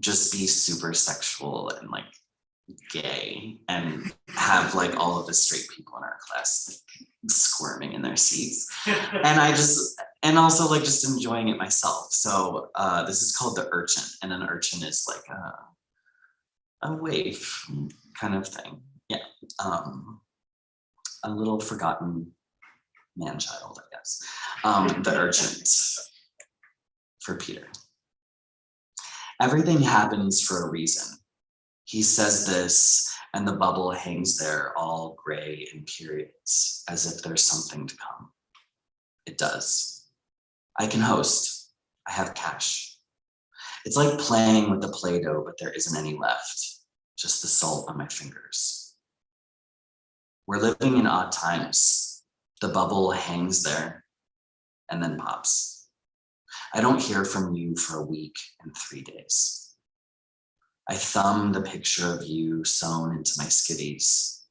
just be super sexual and like gay and have like all of the straight people in our class like squirming in their seats. And also like just enjoying it myself. So this is called the Urchin, and an urchin is like a waif kind of thing. Yeah. A little forgotten man-child, I guess. The Urchin for Peter. Everything happens for a reason. He says this, and the bubble hangs there all gray in periods, as if there's something to come. It does. I can host. I have cash. It's like playing with the Play-Doh, but there isn't any left, just the salt on my fingers. We're living in odd times. The bubble hangs there and then pops. I don't hear from you for a week and 3 days. I thumb the picture of you sewn into my skivvies.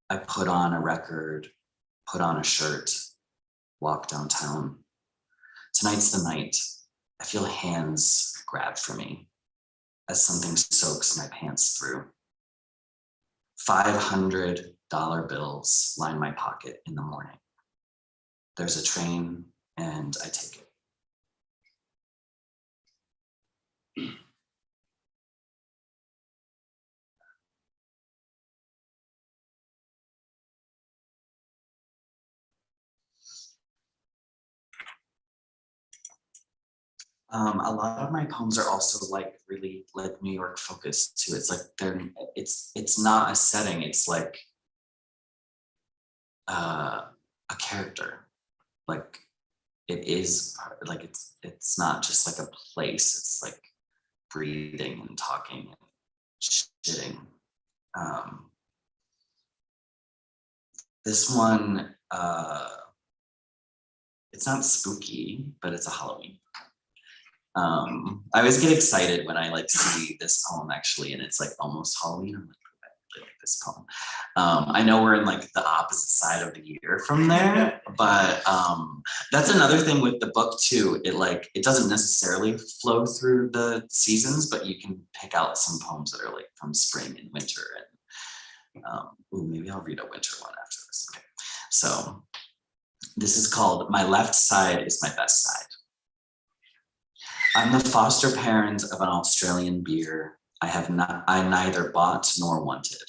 I put on a record, put on a shirt, walk downtown. Tonight's the night. I feel hands grab for me as something soaks my pants through. $500 bills line my pocket in the morning. There's a train and I take it. A lot of my poems are also like really like New York focused too. It's like it's not a setting, it's like a character. Like it is like it's not just like a place, it's like breathing and talking and shitting. This one, it's not spooky, but it's a Halloween. I always get excited when I like see this poem actually, and it's like almost Halloween. I'm like, I really like this poem. I know we're in like the opposite side of the year from there, but that's another thing with the book too. It doesn't necessarily flow through the seasons, but you can pick out some poems that are like from spring and winter. And maybe I'll read a winter one after this. Okay, so this is called "My Left Side is My Best Side." I'm the foster parent of an Australian beer I neither bought nor wanted.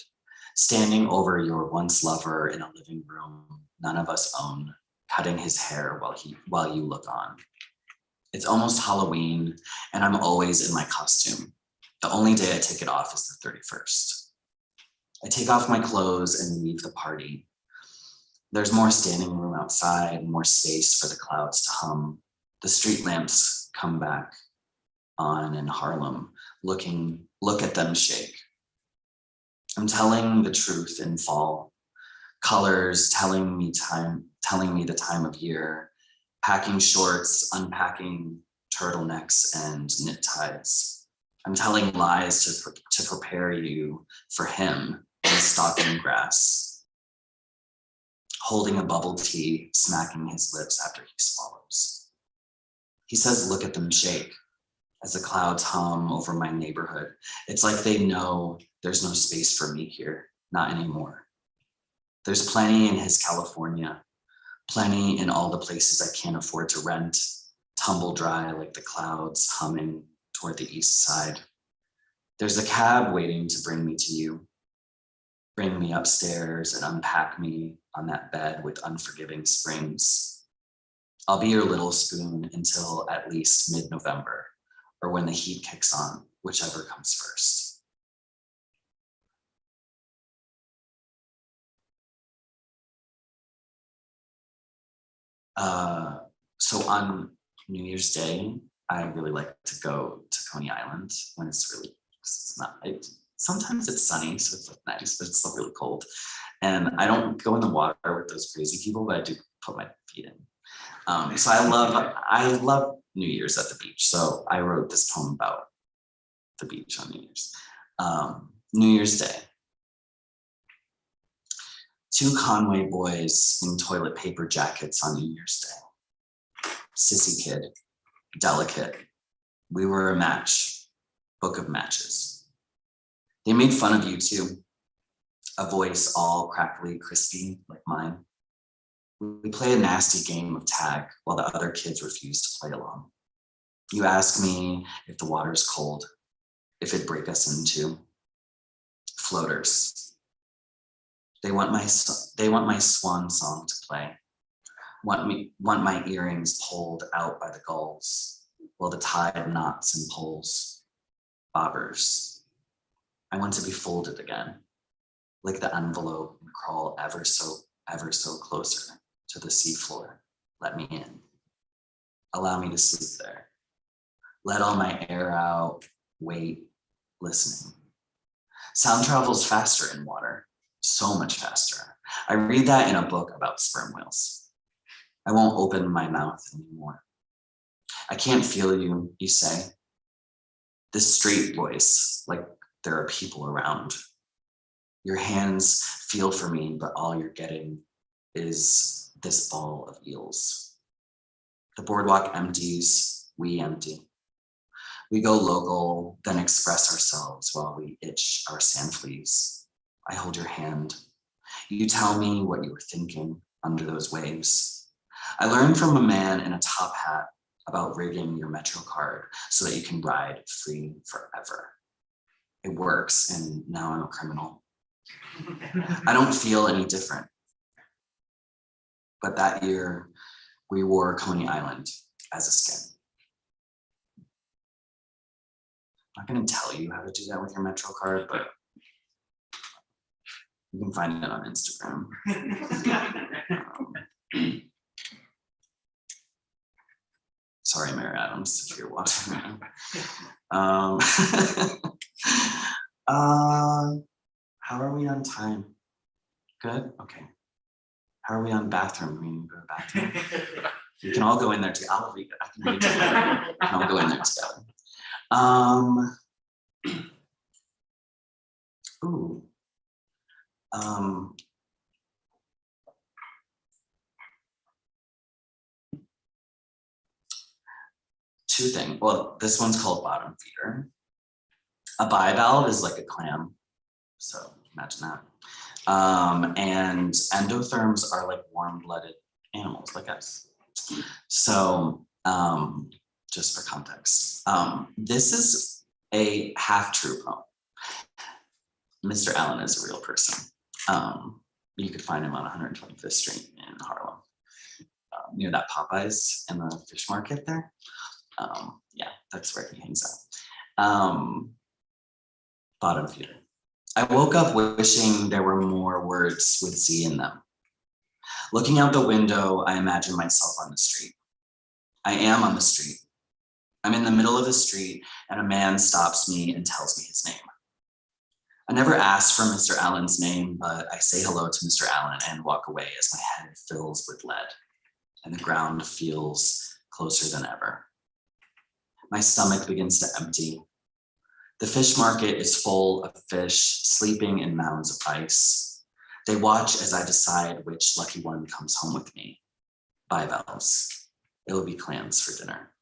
Standing over your once lover in a living room none of us own, cutting his hair while you look on. It's almost Halloween, and I'm always in my costume. The only day I take it off is the 31st. I take off my clothes and leave the party. There's more standing room outside, more space for the clouds to hum. The street lamps come back on in Harlem, look at them shake. I'm telling the truth in fall, colors telling me the time of year, packing shorts, unpacking turtlenecks and knit ties. I'm telling lies to prepare you for him in stalking grass, holding a bubble tea, smacking his lips after he swallows. He says, look at them shake, as the clouds hum over my neighborhood. It's like they know there's no space for me here, not anymore. There's plenty in his California, plenty in all the places I can't afford to rent, tumble dry like the clouds humming toward the east side. There's a cab waiting to bring me to you, bring me upstairs and unpack me on that bed with unforgiving springs. I'll be your little spoon until at least mid-November, or when the heat kicks on, whichever comes first. So on New Year's Day, I really like to go to Coney Island when sometimes it's sunny, so it's like nice, but it's still really cold. And I don't go in the water with those crazy people, but I do put my feet in. So I love New Year's at the beach. So I wrote this poem about the beach on New Year's. New Year's Day. Two Conway boys in toilet paper jackets on New Year's Day. Sissy kid, delicate. We were a match, book of matches. They made fun of you too. A voice all crackly, crispy like mine. We play a nasty game of tag while the other kids refuse to play along. You ask me if the water's cold, if it'd break us in two. Floaters. They want my swan song to play. Want my earrings pulled out by the gulls while the tide knots and pulls. Bobbers. I want to be folded again, like the envelope and crawl ever so closer to the seafloor. Let me in. Allow me to sleep there. Let all my air out, wait, listening. Sound travels faster in water, so much faster. I read that in a book about sperm whales. I won't open my mouth anymore. I can't feel you, you say. This straight voice, like there are people around. Your hands feel for me, but all you're getting is this ball of eels. The boardwalk empties, we empty. We go local, then express ourselves while we itch our sand fleas. I hold your hand. You tell me what you were thinking under those waves. I learned from a man in a top hat about rigging your Metro card so that you can ride free forever. It works, and now I'm a criminal. I don't feel any different. But that year, we wore Coney Island as a skin. I'm not going to tell you how to do that with your Metro card, but you can find it on Instagram. Sorry, Mary Adams, if you're watching right now. How are we on time? Good? Okay. How are we on bathroom? We need to go to the bathroom. We can all go in there together. I'll read it. I can read it together. We can all go in there together. Two things. Well, this one's called bottom feeder. A bivalve is like a clam. So imagine that. And endotherms are like warm-blooded animals like us. So just for context, this is a half-true poem. Mr. Allen is a real person. You could find him on 125th Street in Harlem, near that Popeyes and the fish market there. Yeah, that's where he hangs out. Bottom feeder. I woke up wishing there were more words with Z in them. Looking out the window, I imagine myself on the street. I am on the street. I'm in the middle of the street and a man stops me and tells me his name. I never asked for Mr. Allen's name, but I say hello to Mr. Allen and walk away as my head fills with lead and the ground feels closer than ever. My stomach begins to empty. The fish market is full of fish sleeping in mounds of ice. They watch as I decide which lucky one comes home with me. Bivalves. It will be clams for dinner.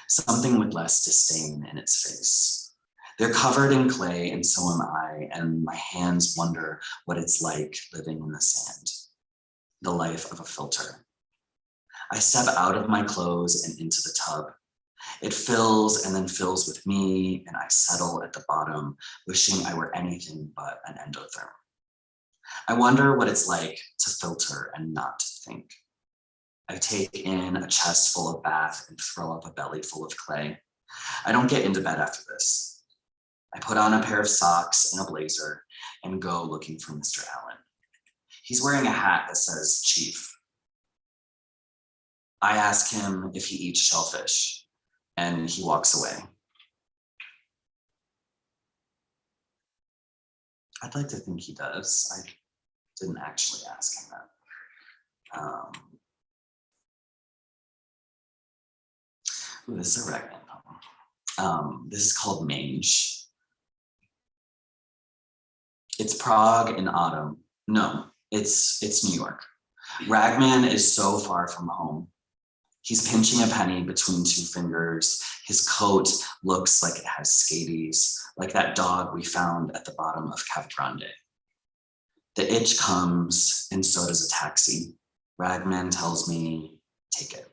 Something with less disdain in its face. They're covered in clay and so am I, and my hands wonder what it's like living in the sand. The life of a filter. I step out of my clothes and into the tub. It fills and then fills with me, and I settle at the bottom, wishing I were anything but an endotherm. I wonder what it's like to filter and not to think. I take in a chest full of bath and throw up a belly full of clay. I don't get into bed after this. I put on a pair of socks and a blazer and go looking for Mr. Allen. He's wearing a hat that says Chief. I ask him if he eats shellfish, and he walks away. I'd like to think he does. I didn't actually ask him that. This is a Ragman poem. This is called Mange. It's Prague in autumn. No, it's New York. Ragman is so far from home. He's pinching a penny between two fingers. His coat looks like it has scabies, like that dog we found at the bottom of Cave Grande. The itch comes, and so does a taxi. Ragman tells me, take it.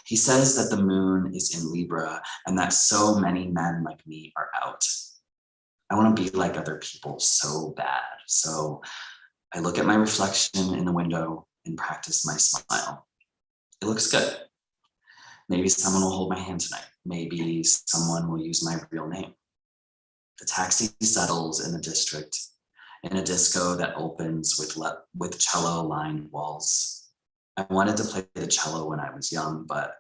He says that the moon is in Libra and that so many men like me are out. I want to be like other people so bad. So I look at my reflection in the window and practice my smile. It looks good. Maybe someone will hold my hand tonight. Maybe someone will use my real name. The taxi settles in the district, in a disco that opens with cello-lined walls. I wanted to play the cello when I was young, but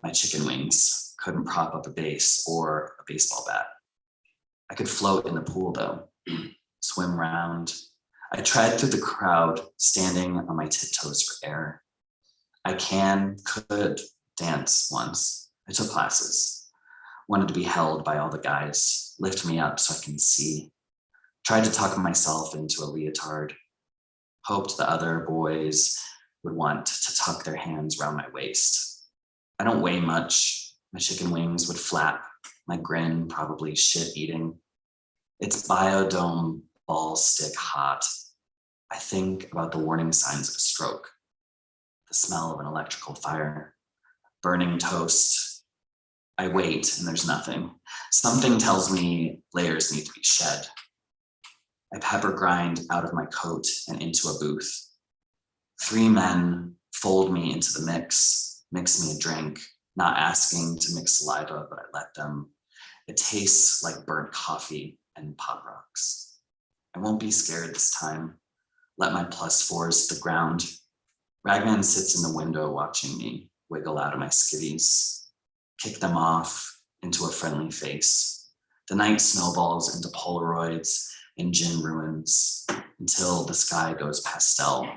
my chicken wings couldn't prop up a bass or a baseball bat. I could float in the pool though, swim round. I tried through the crowd, standing on my tiptoes for air. I could dance once. I took classes. Wanted to be held by all the guys, lift me up so I can see. Tried to tuck myself into a leotard. Hoped the other boys would want to tuck their hands around my waist. I don't weigh much. My chicken wings would flap, my grin probably shit eating. It's biodome ball stick hot. I think about the warning signs of a stroke, the smell of an electrical fire, burning toast. I wait and there's nothing. Something tells me layers need to be shed. I pepper grind out of my coat and into a booth. 3 men fold me into the mix me a drink, not asking to mix saliva, but I let them. It tastes like burnt coffee and pop rocks. I won't be scared this time. Let my +4s to the ground. Ragman sits in the window watching me wiggle out of my skivvies, kick them off into a friendly face. The night snowballs into Polaroids and gin ruins until the sky goes pastel.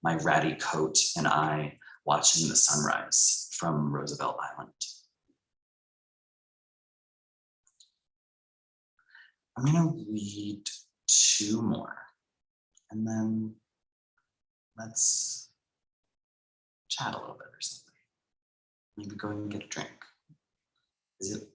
My ratty coat and I watching the sunrise from Roosevelt Island. I'm gonna read 2 more and then let's chat a little bit or something. Maybe go and get a drink. Is it?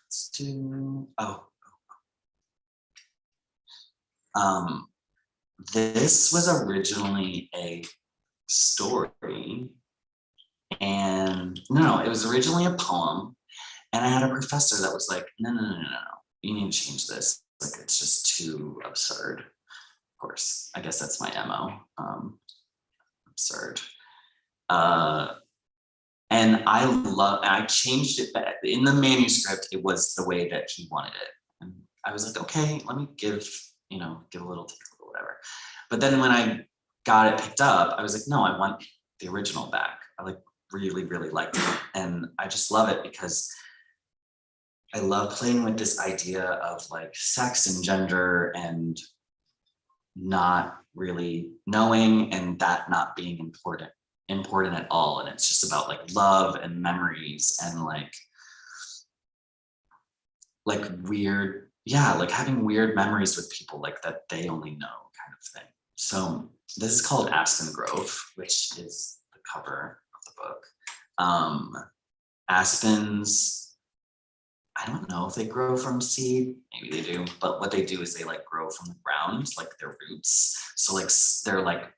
Let's do, this was originally a story, and no, it was originally a poem, and I had a professor that was like, no, you need to change this. Like, it's just too absurd. Of course, I guess that's my MO. Absurd. And I changed it back. In the manuscript, it was the way that he wanted it. And I was like, okay, let me give a little tickle or whatever. But then when I got it picked up, I was like, no, I want the original back. I really, really liked it. And I just love it because I love playing with this idea of like sex and gender and not really knowing and that not being important at all. And it's just about like love and memories and like weird, like having weird memories with people like that they only know kind of thing. So this is called Aspen Grove, which is the cover of the book. Aspens, I don't know if they grow from seed, maybe they do, but what they do is they like grow from the ground, like their roots. So like they're like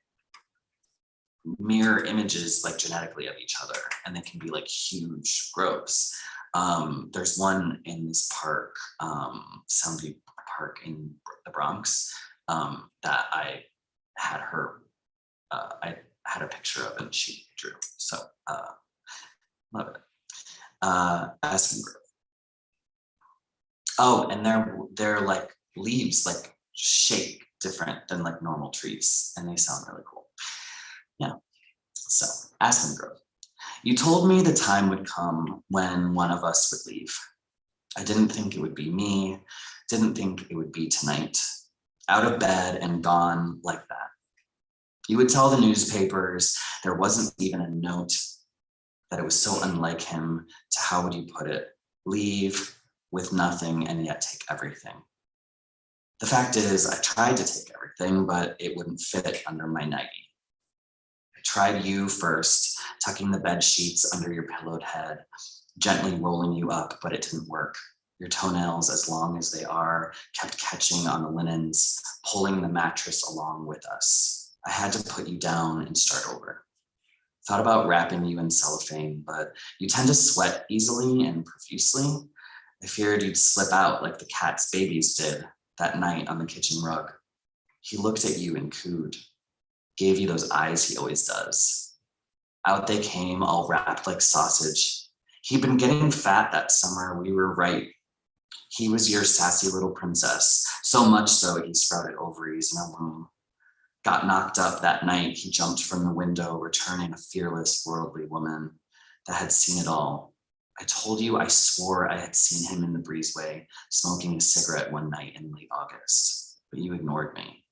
mirror images like genetically of each other, and they can be like huge groves. There's one in this park, Soundview Park in the Bronx, that I had I had a picture of and she drew. So love it. Aspen Grove. Oh, and their like leaves like shake different than like normal trees, and they sound really cool. Yeah. So Aspen Grove. You told me the time would come when one of us would leave. I didn't think it would be me, didn't think it would be tonight. Out of bed and gone like that. You would tell the newspapers there wasn't even a note, that it was so unlike him to, how would you put it, leave with nothing and yet take everything. The fact is, I tried to take everything, but it wouldn't fit under my nightie. I tried you first, tucking the bed sheets under your pillowed head, gently rolling you up, but it didn't work. Your toenails, as long as they are, kept catching on the linens, pulling the mattress along with us. I had to put you down and start over. Thought about wrapping you in cellophane, but you tend to sweat easily and profusely. I feared you'd slip out like the cat's babies did that night on the kitchen rug. He looked at you and cooed, gave you those eyes he always does. Out they came, all wrapped like sausage. He'd been getting fat that summer, we were right. He was your sassy little princess, so much so he sprouted ovaries in a womb. Got knocked up that night, he jumped from the window, returning a fearless, worldly woman that had seen it all. I told you I swore I had seen him in the breezeway, smoking a cigarette one night in late August, but you ignored me.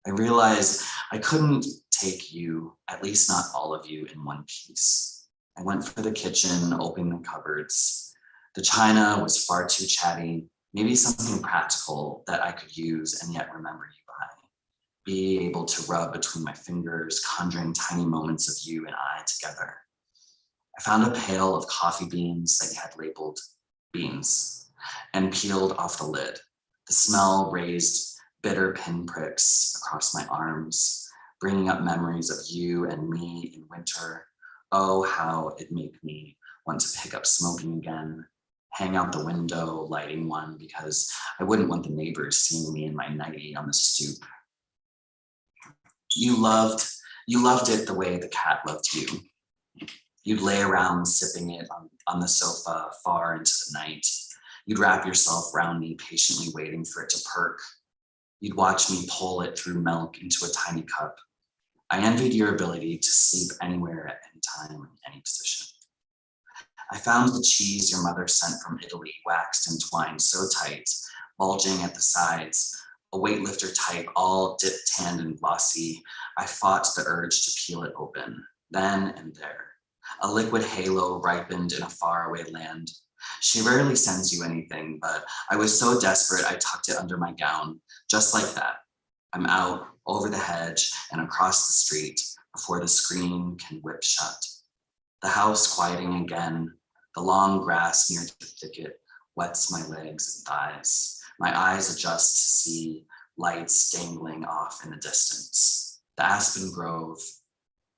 I realized I couldn't take you, at least not all of you, in one piece. I went for the kitchen, opened the cupboards. The china was far too chatty, maybe something practical that I could use and yet remember you by. Be able to rub between my fingers, conjuring tiny moments of you and I together. I found a pail of coffee beans that you had labeled beans and peeled off the lid. The smell raised bitter pinpricks across my arms, bringing up memories of you and me in winter. Oh, how it made me want to pick up smoking again, hang out the window, lighting one because I wouldn't want the neighbors seeing me in my nightie on the stoop. You loved it the way the cat loved you. You'd lay around sipping it on the sofa far into the night. You'd wrap yourself around me, patiently waiting for it to perk. You'd watch me pull it through milk into a tiny cup. I envied your ability to sleep anywhere at any time, in any position. I found the cheese your mother sent from Italy, waxed and twined so tight, bulging at the sides, a weightlifter type, all dipped, tanned, and glossy. I fought the urge to peel it open, then and there. A liquid halo ripened in a faraway land. She rarely sends you anything, but I was so desperate I tucked it under my gown, just like that. I'm out, over the hedge, and across the street before the screen can whip shut. The house quieting again, the long grass near the thicket wets my legs and thighs. My eyes adjust to see lights dangling off in the distance. The aspen grove.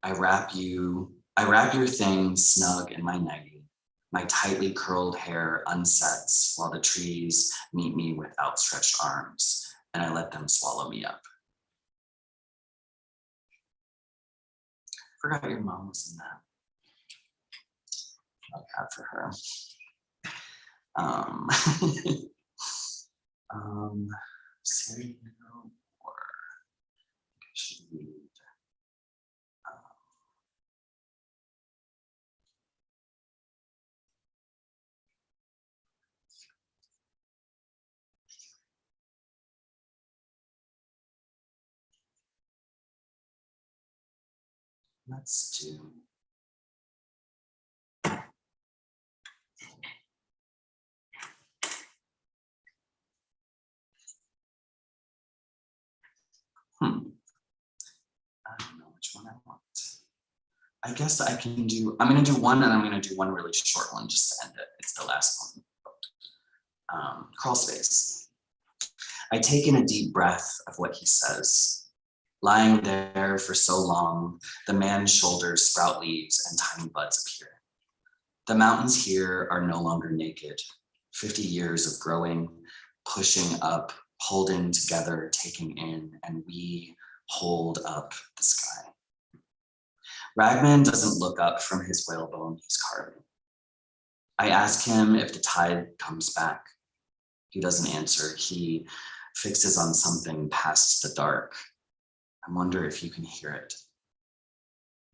I wrap your thing snug in my nightie. My tightly curled hair unsets while the trees meet me with outstretched arms, and I let them swallow me up. Forgot your mom was in that. Felt bad for her. Say no more. I should read. Let's do. I don't know which one I want. I guess I can do, I'm gonna do one and I'm gonna do one really short one just to end it. It's the last one. Crawl space. I take in a deep breath of what he says. Lying there for so long, the man's shoulders sprout leaves and tiny buds appear. The mountains here are no longer naked. 50 years of growing, pushing up, holding together, taking in, and we hold up the sky. Ragman doesn't look up from his whalebone he's carving. I ask him if the tide comes back. He doesn't answer. He fixes on something past the dark. I wonder if you can hear it.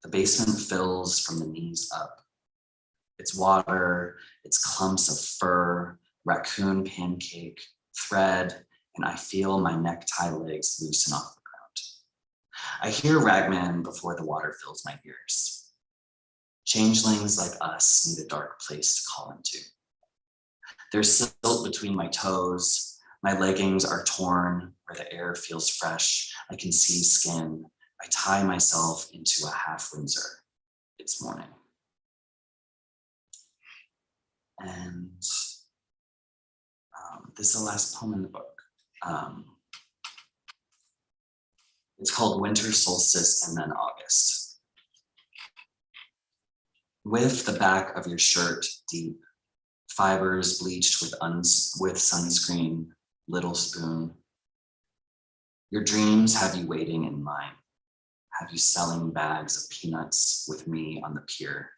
The basement fills from the knees up. It's water, it's clumps of fur, raccoon pancake, thread, and I feel my necktie legs loosen off the ground. I hear Ragman before the water fills my ears. Changelings like us need a dark place to call into. There's silt between my toes. My leggings are torn where the air feels fresh. I can see skin. I tie myself into a half Windsor. It's morning. And this is the last poem in the book. It's called Winter Solstice and then August. With the back of your shirt deep, fibers bleached with sunscreen, little spoon. Your dreams have you waiting in line, have you selling bags of peanuts with me on the pier.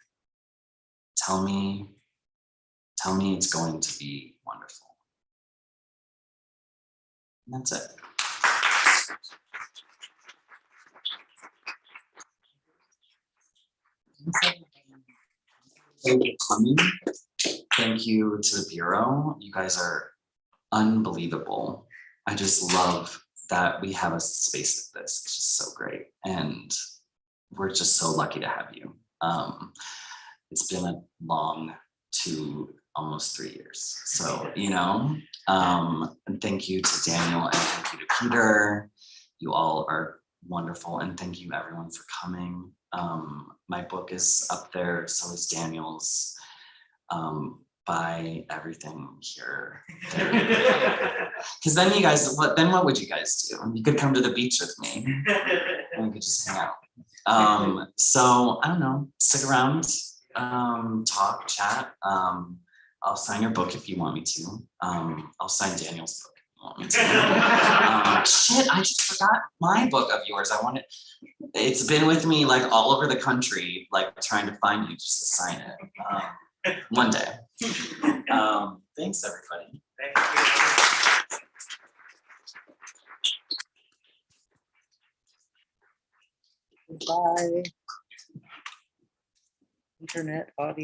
Tell me it's going to be wonderful. And that's it. Thank you for coming. Thank you to the Bureau. You guys are unbelievable. I just love that we have a space like this. It's just so great. And we're just so lucky to have you. It's been a long almost 3 years. So, and thank you to Daniel and thank you to Peter. You all are wonderful. And thank you everyone for coming. My book is up there, so is Daniel's. Buy everything here. Because then you guys, what would you guys do? You could come to the beach with me and we could just hang out. So I don't know, stick around, talk, chat. I'll sign your book if you want me to. I'll sign Daniel's book if you want me to. Shit, I just forgot my book of yours. It's been with me like all over the country, like trying to find you just to sign it. One day. Thanks everybody. Bye. Internet audio.